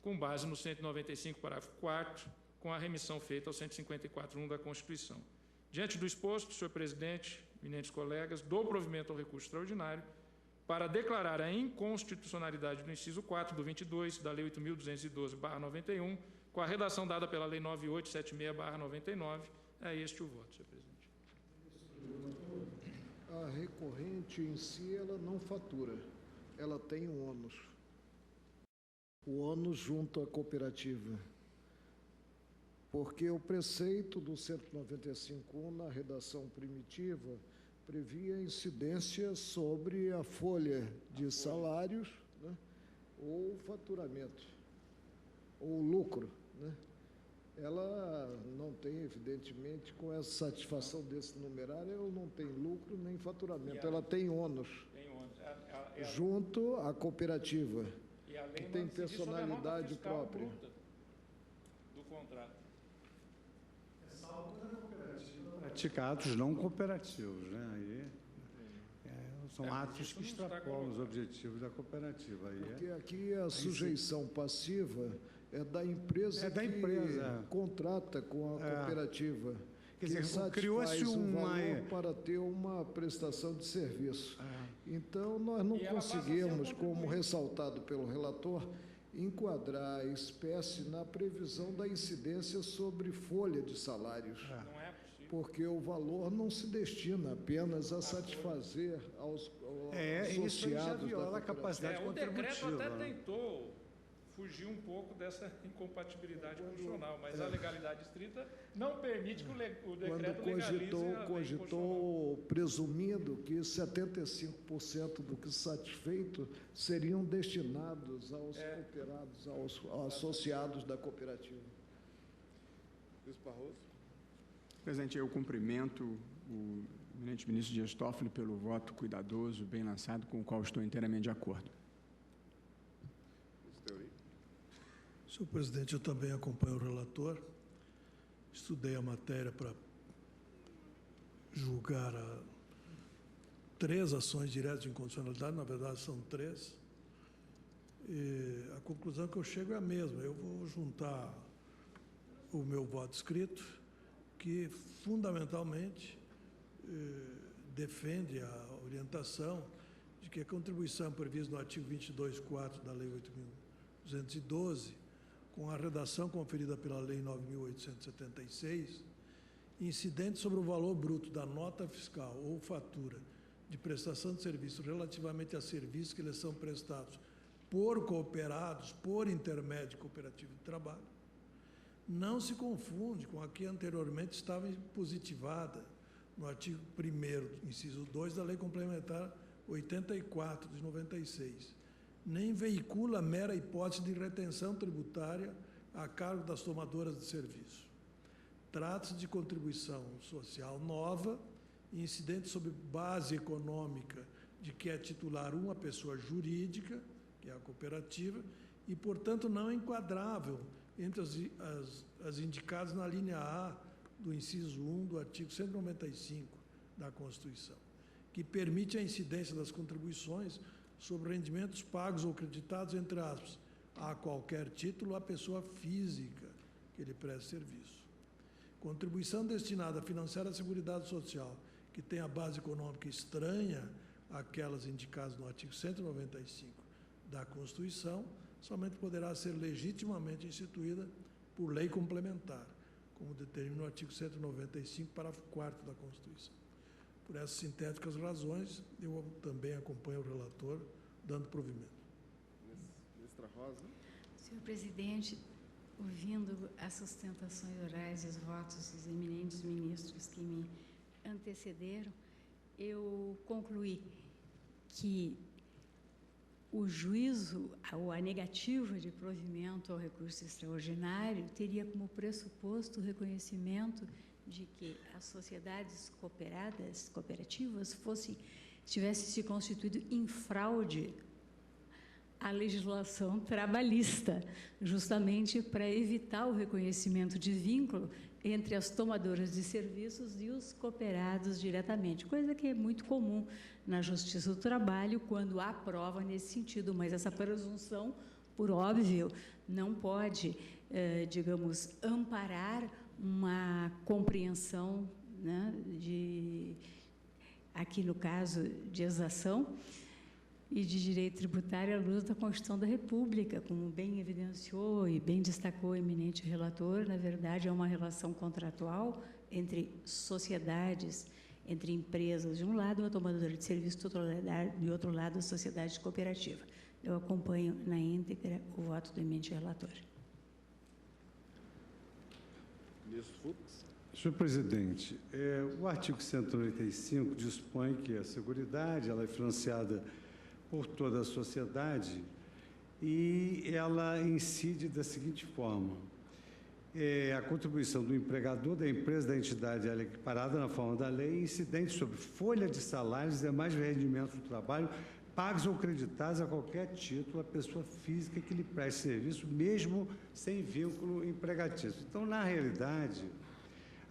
com base no 195, parágrafo 4º, com a remissão feita ao 154.1 da Constituição. Diante do exposto, senhor presidente, eminentes colegas, dou provimento ao recurso extraordinário para declarar a inconstitucionalidade do inciso 4 do 22 da Lei 8.212/91, com a redação dada pela Lei 9876/99. É este o voto, senhor presidente. A recorrente em si, ela não fatura, ela tem um ônus. o ônus junto à cooperativa. Porque o preceito do 195.1, na redação primitiva, previa incidência sobre a folha de salários, né, ou faturamento, ou lucro, né? Ela não tem, evidentemente, com essa satisfação desse numerário, ela não tem lucro nem faturamento, ela tem ônus. Junto à cooperativa, que tem personalidade própria. Do contrato. Salvo quando a cooperativa pratica atos não cooperativos, né? Aí, são atos que extrapolam os objetivos da cooperativa. Aí porque aqui a sujeição passiva é da empresa que contrata com a cooperativa. Quer dizer, criou-se valor para ter uma prestação de serviço. Então, nós não conseguimos, como ressaltado pelo relator, enquadrar a espécie na previsão da incidência sobre folha de salários. Não é possível. Porque o valor não se destina apenas a satisfazer aos associados isso já viola da a capacidade O decreto contributiva. até tentou fugir um pouco dessa incompatibilidade constitucional, mas a legalidade estrita não permite que o decreto quando cogitou presumindo que 75% do que satisfeito seriam destinados aos cooperados, aos associados da cooperativa. Luiz Barroso. Presidente, eu cumprimento o eminente ministro Dias Toffoli pelo voto cuidadoso, bem lançado, com o qual estou inteiramente de acordo. Senhor presidente, eu também acompanho o relator, estudei a matéria para julgar 3 ações diretas de inconstitucionalidade, na verdade são 3, e a conclusão que eu chego é a mesma. Eu vou juntar o meu voto escrito, que fundamentalmente defende a orientação de que a contribuição prevista no artigo 22.4 da Lei 8.212, com a redação conferida pela Lei 9.876, incidente sobre o valor bruto da nota fiscal ou fatura de prestação de serviço relativamente a serviços que lhes são prestados por cooperados, por intermédio cooperativo de trabalho, não se confunde com a que anteriormente estava positivada no artigo 1º, inciso 2 da Lei Complementar 84, de 96, nem veicula mera hipótese de retenção tributária a cargo das tomadoras de serviço. Trata-se de contribuição social nova, incidente sobre base econômica de que é titular uma pessoa jurídica, que é a cooperativa, e, portanto, não é enquadrável entre as indicadas na linha A do inciso 1 do artigo 195 da Constituição, que permite a incidência das contribuições sobre rendimentos pagos ou creditados, entre aspas, a qualquer título à pessoa física que lhe preste serviço. Contribuição destinada a financiar a Seguridade Social, que tem a base econômica estranha àquelas indicadas no artigo 195 da Constituição, somente poderá ser legitimamente instituída por lei complementar, como determina o artigo 195, parágrafo 4º da Constituição. Por essas sintéticas razões, eu também acompanho o relator, dando provimento. Ministra Rosa. Senhor presidente, ouvindo as sustentações orais e os votos dos eminentes ministros que me antecederam, eu concluí que o juízo ou a negativa de provimento ao recurso extraordinário teria como pressuposto o reconhecimento de que as sociedades cooperativas tivessem se constituído em fraude à legislação trabalhista, justamente para evitar o reconhecimento de vínculo entre as tomadoras de serviços e os cooperados diretamente, coisa que é muito comum na Justiça do Trabalho quando há prova nesse sentido, mas essa presunção, por óbvio, não pode, digamos, amparar uma compreensão, né, aqui no caso de exação e de direito tributário à luz da Constituição da República, como bem evidenciou e bem destacou o eminente relator. Na verdade, é uma relação contratual entre sociedades, entre empresas de um lado, uma tomadora de serviço, de outro lado, a sociedade cooperativa. eu acompanho na íntegra o voto do eminente relator. Ministro Fux. Senhor presidente, o artigo 195 dispõe que a Seguridade ela é financiada por toda a sociedade e ela incide da seguinte forma: a contribuição do empregador, da empresa, da entidade ela é equiparada na forma da lei, incidente sobre folha de salários e demais rendimentos do trabalho pagos ou creditados a qualquer título à pessoa física que lhe preste serviço, mesmo sem vínculo empregatício. Então, na realidade,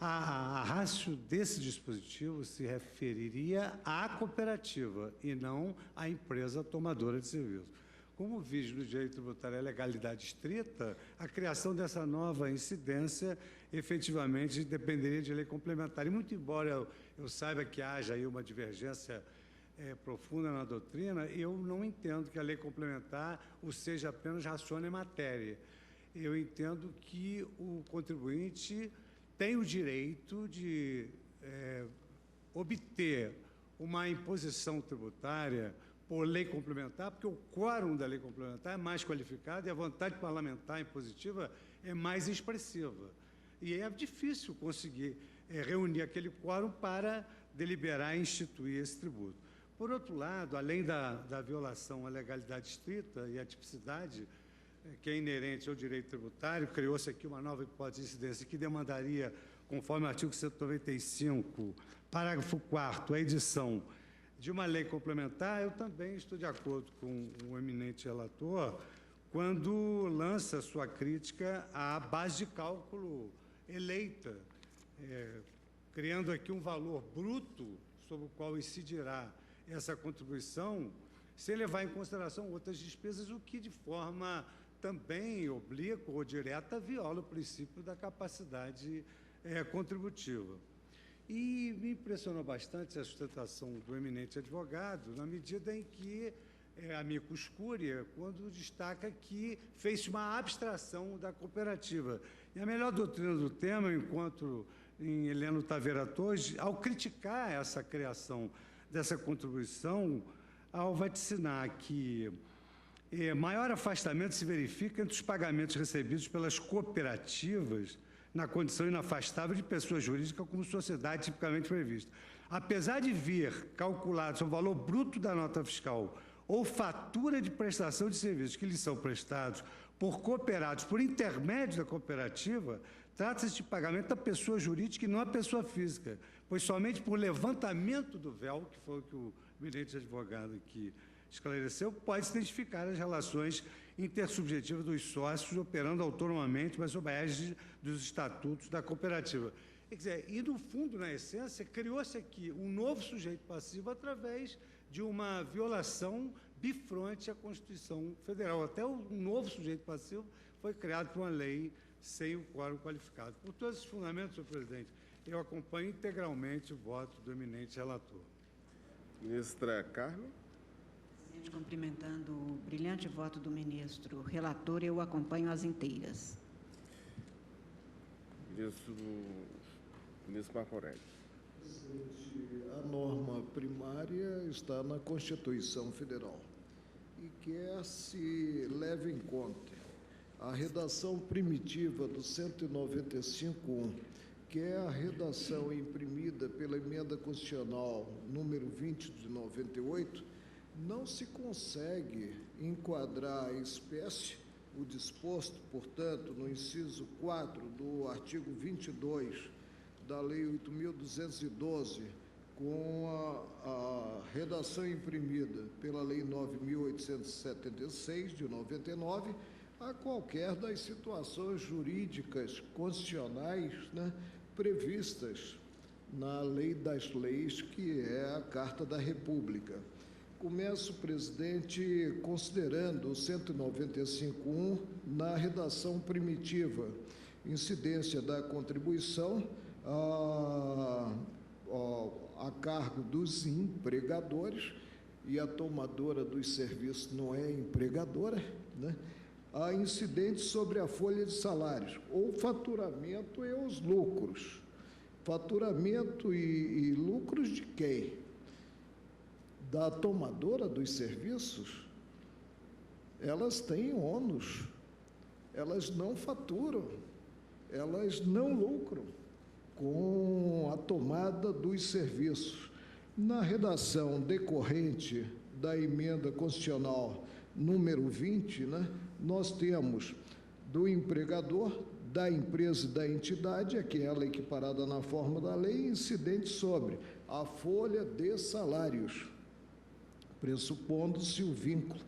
a ratio desse dispositivo se referiria à cooperativa e não à empresa tomadora de serviço. Como vige no direito tributário a legalidade estrita, a criação dessa nova incidência efetivamente dependeria de lei complementar. E muito embora eu saiba que haja aí uma divergência profunda na doutrina, eu não entendo que a lei complementar o seja apenas ratione matéria. Eu entendo que o contribuinte tem o direito de obter uma imposição tributária por lei complementar, porque o quórum da lei complementar é mais qualificado e a vontade parlamentar impositiva é mais expressiva. E é difícil conseguir reunir aquele quórum para deliberar e instituir esse tributo. Por outro lado, além da violação à legalidade estrita e à tipicidade, que é inerente ao direito tributário, criou-se aqui uma nova hipótese de incidência que demandaria, conforme o artigo 195, parágrafo 4º, a edição de uma lei complementar. Eu também estou de acordo com o eminente relator quando lança sua crítica à base de cálculo eleita, criando aqui um valor bruto sobre o qual incidirá essa contribuição, sem levar em consideração outras despesas, o que de forma também oblíqua ou direta viola o princípio da capacidade contributiva. E me impressionou bastante a sustentação do eminente advogado, na medida em que amicus curiae, quando destaca que fez uma abstração da cooperativa. E a melhor doutrina do tema, eu encontro em Heleno Taveira Torres, ao criticar essa criação dessa contribuição, ao vaticinar que maior afastamento se verifica entre os pagamentos recebidos pelas cooperativas na condição inafastável de pessoa jurídica como sociedade tipicamente prevista. Apesar de vir calculado sobre o valor bruto da nota fiscal ou fatura de prestação de serviços que lhes são prestados por cooperados por intermédio da cooperativa, trata-se de pagamento da pessoa jurídica e não a pessoa física, pois somente por levantamento do véu, que foi o que o eminente advogado aqui esclareceu, pode-se identificar as relações intersubjetivas dos sócios operando autonomamente, mas sob a égide dos estatutos da cooperativa. Quer dizer, e no fundo, na essência, criou-se aqui um novo sujeito passivo através de uma violação bifronte à Constituição Federal. Até o novo sujeito passivo foi criado por uma lei sem o quórum qualificado. Por todos esses fundamentos, senhor presidente, eu acompanho integralmente o voto do eminente relator. Ministra Carmen. Cumprimentando o brilhante voto do ministro relator, eu acompanho as inteiras. Ministro Marco Aurélio. A norma primária está na Constituição Federal e quer se leve em conta a redação primitiva do 195.1, que é a redação imprimida pela Emenda Constitucional número 20 de 98, não se consegue enquadrar a espécie o disposto, portanto, no inciso 4 do artigo 22 da Lei 8.212, com a redação imprimida pela Lei 9.876, de 99, a qualquer das situações jurídicas constitucionais, né, previstas na Lei das Leis, que é a Carta da República. Começo, presidente, considerando o 195.1 na redação primitiva, incidência da contribuição a cargo dos empregadores, e a tomadora dos serviços não é empregadora, né? A incidente sobre a folha de salários, ou faturamento e os lucros. Faturamento e lucros de quem? Da tomadora dos serviços? elas têm ônus, elas não faturam, elas não lucram com a tomada dos serviços. Na redação decorrente da emenda constitucional número 20, né, nós temos do empregador, da empresa e da entidade, aquela equiparada na forma da lei, incidente sobre a folha de salários, pressupondo-se o vínculo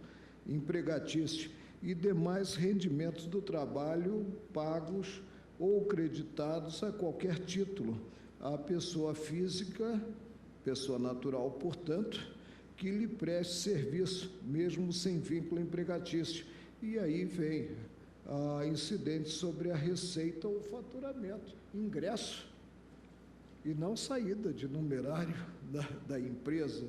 empregatício e demais rendimentos do trabalho pagos ou creditados a qualquer título à pessoa física, pessoa natural, portanto, que lhe preste serviço, mesmo sem vínculo empregatício. E aí vem a incidente sobre a receita ou faturamento, ingresso, e não saída de numerário da empresa.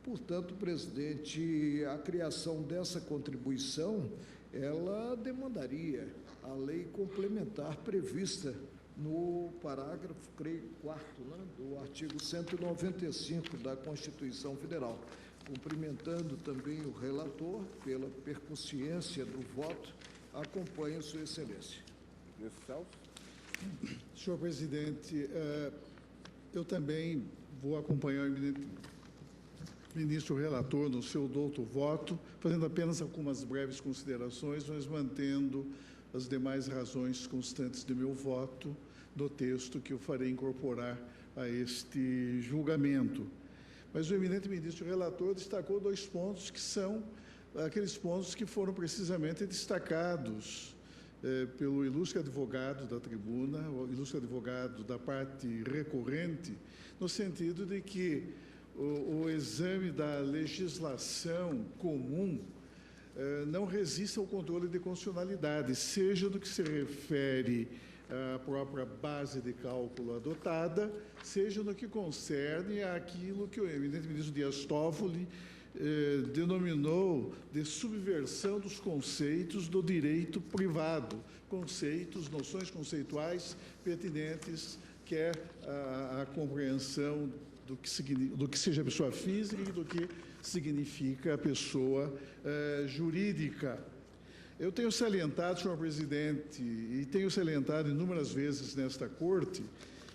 Portanto, presidente, a criação dessa contribuição, ela demandaria a lei complementar prevista no parágrafo, creio, 4º, né, do artigo 195 da Constituição Federal. Cumprimentando também o relator pela percussiência do voto, acompanho Sua Excelência. Senhor presidente, eu também vou acompanhar o eminente ministro relator no seu douto voto, fazendo apenas algumas breves considerações, mas mantendo as demais razões constantes de meu voto no texto que eu farei incorporar a este julgamento. Mas o eminente ministro relator destacou 2 pontos que são aqueles pontos que foram precisamente destacados pelo ilustre advogado da tribuna, o ilustre advogado da parte recorrente, no sentido de que o exame da legislação comum não resiste ao controle de constitucionalidade, seja do que se refere à própria base de cálculo adotada, seja no que concerne àquilo que o eminente ministro Dias Toffoli denominou de subversão dos conceitos do direito privado, conceitos, noções conceituais pertinentes, quer a compreensão do que seja a pessoa física e do que significa a pessoa jurídica. Eu tenho salientado, senhor presidente, e tenho salientado inúmeras vezes nesta Corte,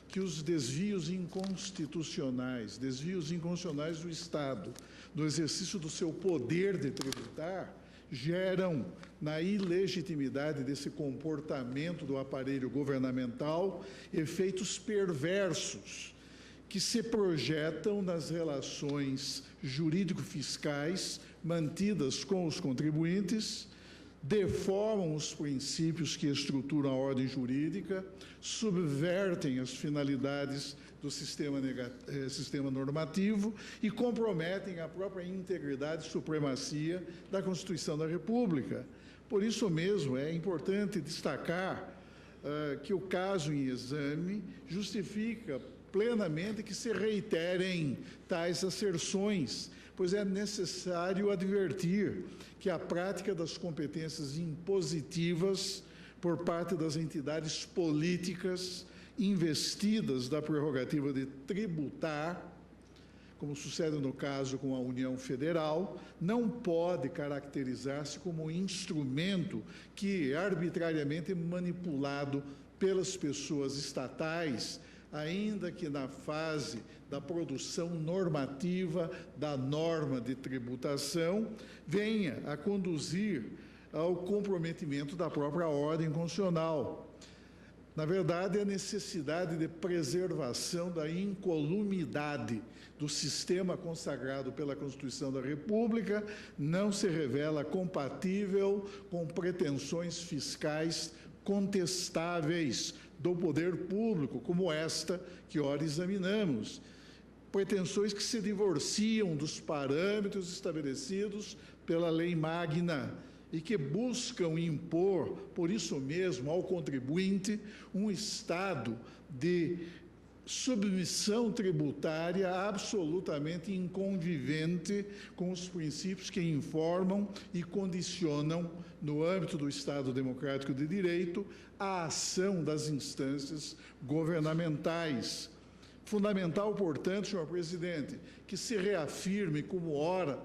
que os desvios inconstitucionais do Estado, no exercício do seu poder de tributar, geram, na ilegitimidade desse comportamento do aparelho governamental, efeitos perversos que se projetam nas relações jurídico-fiscais mantidas com os contribuintes, deformam os princípios que estruturam a ordem jurídica, subvertem as finalidades do sistema normativo e comprometem a própria integridade e supremacia da Constituição da República. Por isso mesmo, é importante destacar que o caso em exame justifica plenamente que se reiterem tais asserções, pois é necessário advertir que a prática das competências impositivas por parte das entidades políticas investidas da prerrogativa de tributar, como sucede no caso com a União Federal, não pode caracterizar-se como um instrumento que é arbitrariamente manipulado pelas pessoas estatais, ainda que na fase da produção normativa da norma de tributação, venha a conduzir ao comprometimento da própria ordem constitucional. Na verdade, a necessidade de preservação da incolumidade do sistema consagrado pela Constituição da República não se revela compatível com pretensões fiscais contestáveis do poder público, como esta que ora examinamos. Pretensões que se divorciam dos parâmetros estabelecidos pela lei magna e que buscam impor, por isso mesmo, ao contribuinte um estado de submissão tributária absolutamente inconvivente com os princípios que informam e condicionam, no âmbito do Estado Democrático de Direito, a ação das instâncias governamentais. Fundamental, portanto, senhor presidente, que se reafirme, como ora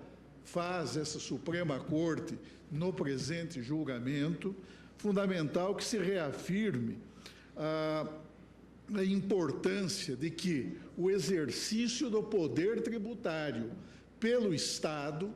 faz essa Suprema Corte no presente julgamento, fundamental que se reafirme a importância de que o exercício do poder tributário pelo Estado,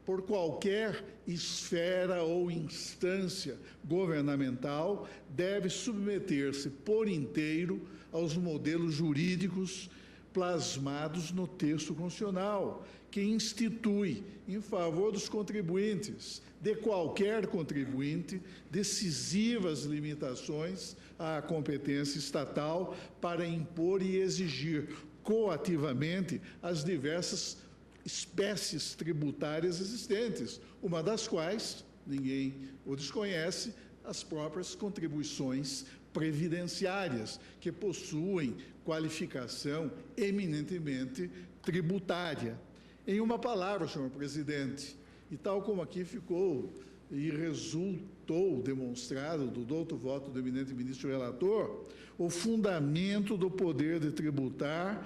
por qualquer esfera ou instância governamental, deve submeter-se por inteiro aos modelos jurídicos plasmados no texto constitucional, que institui, em favor dos contribuintes, de qualquer contribuinte, decisivas limitações à competência estatal para impor e exigir coativamente as diversas espécies tributárias existentes, uma das quais, ninguém o desconhece, as próprias contribuições previdenciárias, que possuem qualificação eminentemente tributária. Em uma palavra, senhor presidente, e tal como aqui ficou e resultou demonstrado do douto voto do eminente ministro relator, o fundamento do poder de tributar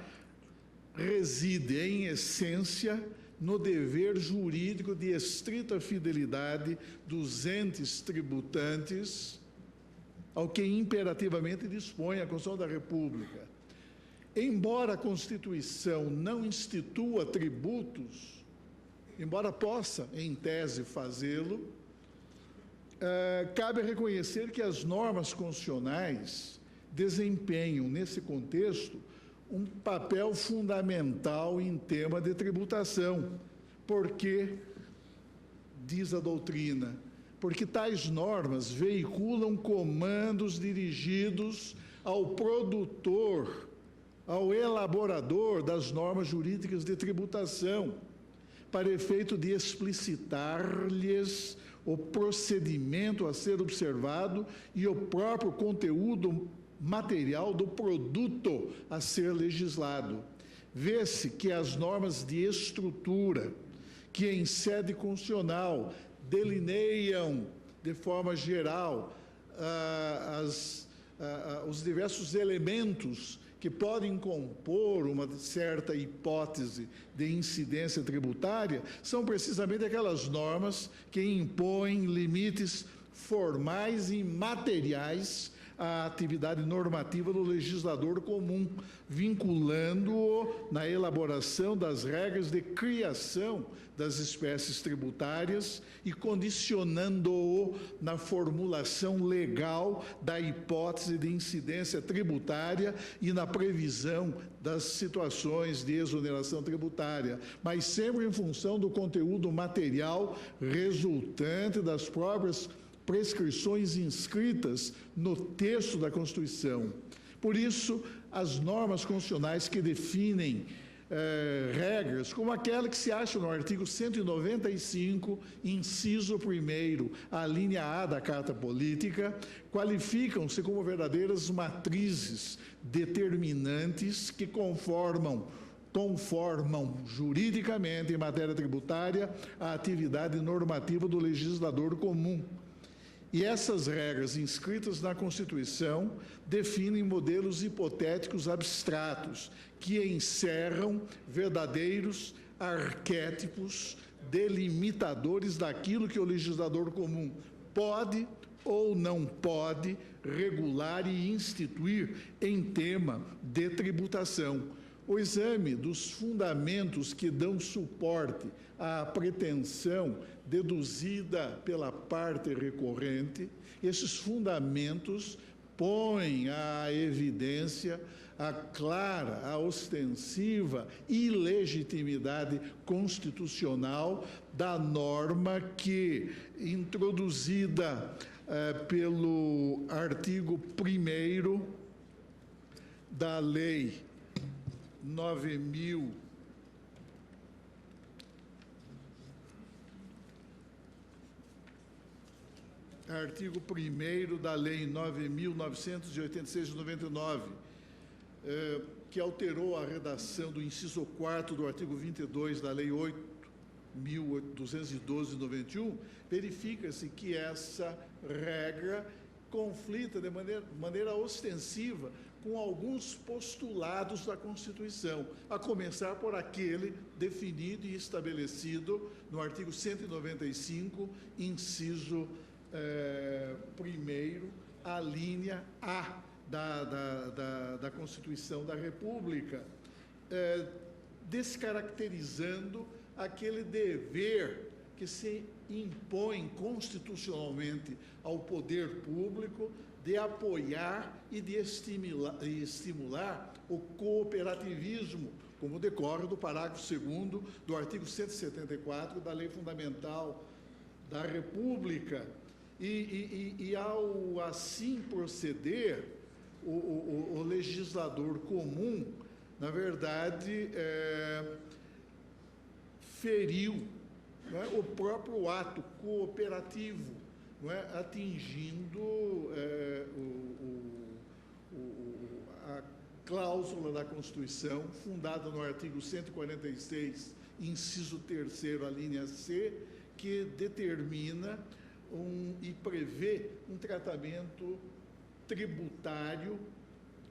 reside, em essência, no dever jurídico de estrita fidelidade dos entes tributantes ao que imperativamente dispõe a Constituição da República. Embora a Constituição não institua tributos, embora possa, em tese, fazê-lo, cabe reconhecer que as normas constitucionais desempenham, nesse contexto, um papel fundamental em tema de tributação. Porque, diz a doutrina, porque tais normas veiculam comandos dirigidos ao produtor, ao elaborador das normas jurídicas de tributação, para efeito de explicitar-lhes o procedimento a ser observado e o próprio conteúdo material do produto a ser legislado. Vê-se que as normas de estrutura, que em sede constitucional delineiam de forma geral os diversos elementos que podem compor uma certa hipótese de incidência tributária, são precisamente aquelas normas que impõem limites formais e materiais à atividade normativa do legislador comum, vinculando-o na elaboração das regras de criação das espécies tributárias e condicionando-o na formulação legal da hipótese de incidência tributária e na previsão das situações de exoneração tributária, mas sempre em função do conteúdo material resultante das próprias prescrições inscritas no texto da Constituição. Por isso, as normas constitucionais que definem regras, como aquela que se acha no artigo 195, inciso 1º, a linha A da Carta Política, qualificam-se como verdadeiras matrizes determinantes que conformam juridicamente em matéria tributária a atividade normativa do legislador comum. E essas regras inscritas na Constituição definem modelos hipotéticos abstratos que encerram verdadeiros arquétipos delimitadores daquilo que o legislador comum pode ou não pode regular e instituir em tema de tributação. O exame dos fundamentos que dão suporte à pretensão deduzida pela parte recorrente, esses fundamentos põem à evidência a clara, a ostensiva ilegitimidade constitucional da norma que, introduzida pelo artigo 1º da Lei 9.000, artigo 1º da Lei 9.986 de 99, que alterou a redação do inciso 4º do artigo 22 da Lei 8.212 de 91, verifica-se que essa regra conflita de maneira ostensiva com alguns postulados da Constituição, a começar por aquele definido e estabelecido no artigo 195, inciso 1º, a linha A da Constituição da República, descaracterizando aquele dever que se impõe constitucionalmente ao poder público de apoiar e de estimular o cooperativismo, como decorre do parágrafo 2º do artigo 174 da Lei Fundamental da República. E ao assim proceder, o legislador comum, na verdade, feriu, não é, o próprio ato cooperativo, não é, atingindo a cláusula da Constituição, fundada no artigo 146, inciso 3º, a linha C, que determina e prevê um tratamento tributário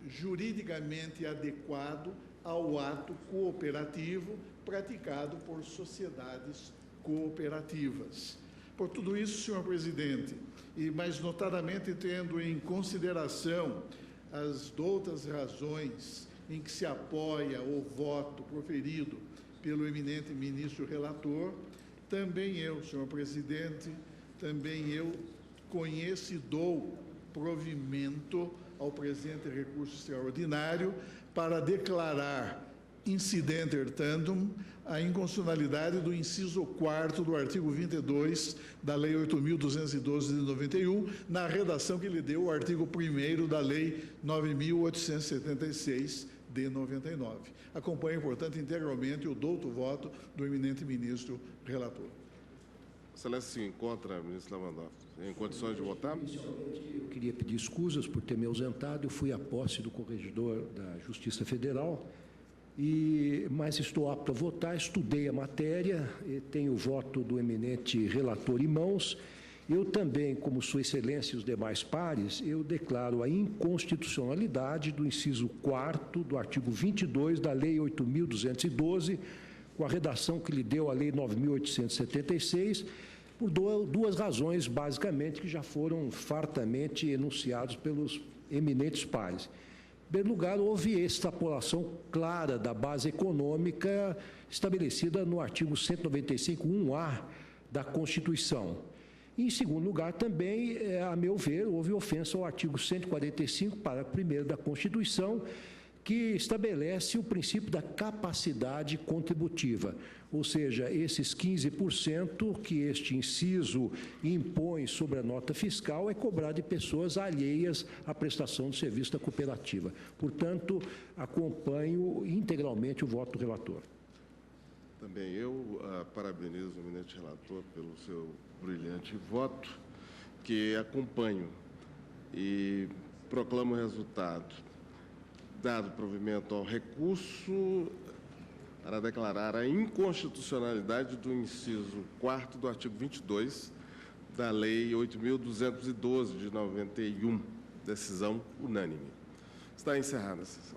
juridicamente adequado ao ato cooperativo praticado por sociedades cooperativas. Por tudo isso, senhor presidente, e mais notadamente tendo em consideração as doutas razões em que se apoia o voto proferido pelo eminente ministro relator, também eu, senhor presidente, conheço e dou provimento ao presente recurso extraordinário para declarar incidenter tandem a inconstitucionalidade do inciso 4º do artigo 22 da Lei 8.212 de 91, na redação que lhe deu o artigo 1º da Lei 9.876 de 99. Acompanho, portanto, integralmente o douto voto do eminente ministro relator. Excelência se encontra, ministro Lewandowski, em condições de votar? Eu queria pedir escusas por ter me ausentado. Eu fui à posse do corregedor da Justiça Federal, mas estou apto a votar, estudei a matéria, tenho o voto do eminente relator em mãos. Eu também, como Sua Excelência e os demais pares, eu declaro a inconstitucionalidade do inciso 4º do artigo 22 da Lei 8.212, com a redação que lhe deu a Lei 9.876, por duas razões, basicamente, que já foram fartamente enunciadas pelos eminentes pares. Em primeiro lugar, houve extrapolação clara da base econômica estabelecida no artigo 195.1a da Constituição. E, em segundo lugar, também, a meu ver, houve ofensa ao artigo 145, parágrafo 1º da Constituição, que estabelece o princípio da capacidade contributiva, ou seja, esses 15% que este inciso impõe sobre a nota fiscal é cobrado de pessoas alheias à prestação de serviço da cooperativa. Portanto, acompanho integralmente o voto do relator. Também eu parabenizo o eminente relator pelo seu brilhante voto, que acompanho e proclamo o resultado. Dado provimento ao recurso para declarar a inconstitucionalidade do inciso 4º do artigo 22 da Lei 8.212 de 91, decisão unânime. Está encerrada a sessão.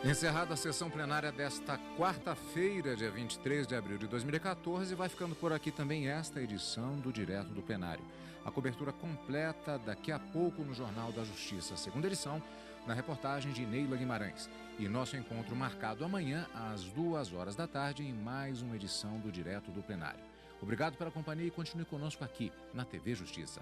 Encerrada a sessão plenária desta quarta-feira, dia 23 de abril de 2014, vai ficando por aqui também esta edição do Direto do Plenário. A cobertura completa daqui a pouco no Jornal da Justiça, segunda edição, na reportagem de Neila Guimarães. E nosso encontro marcado amanhã, às 14h, em mais uma edição do Direto do Plenário. Obrigado pela companhia e continue conosco aqui, na TV Justiça.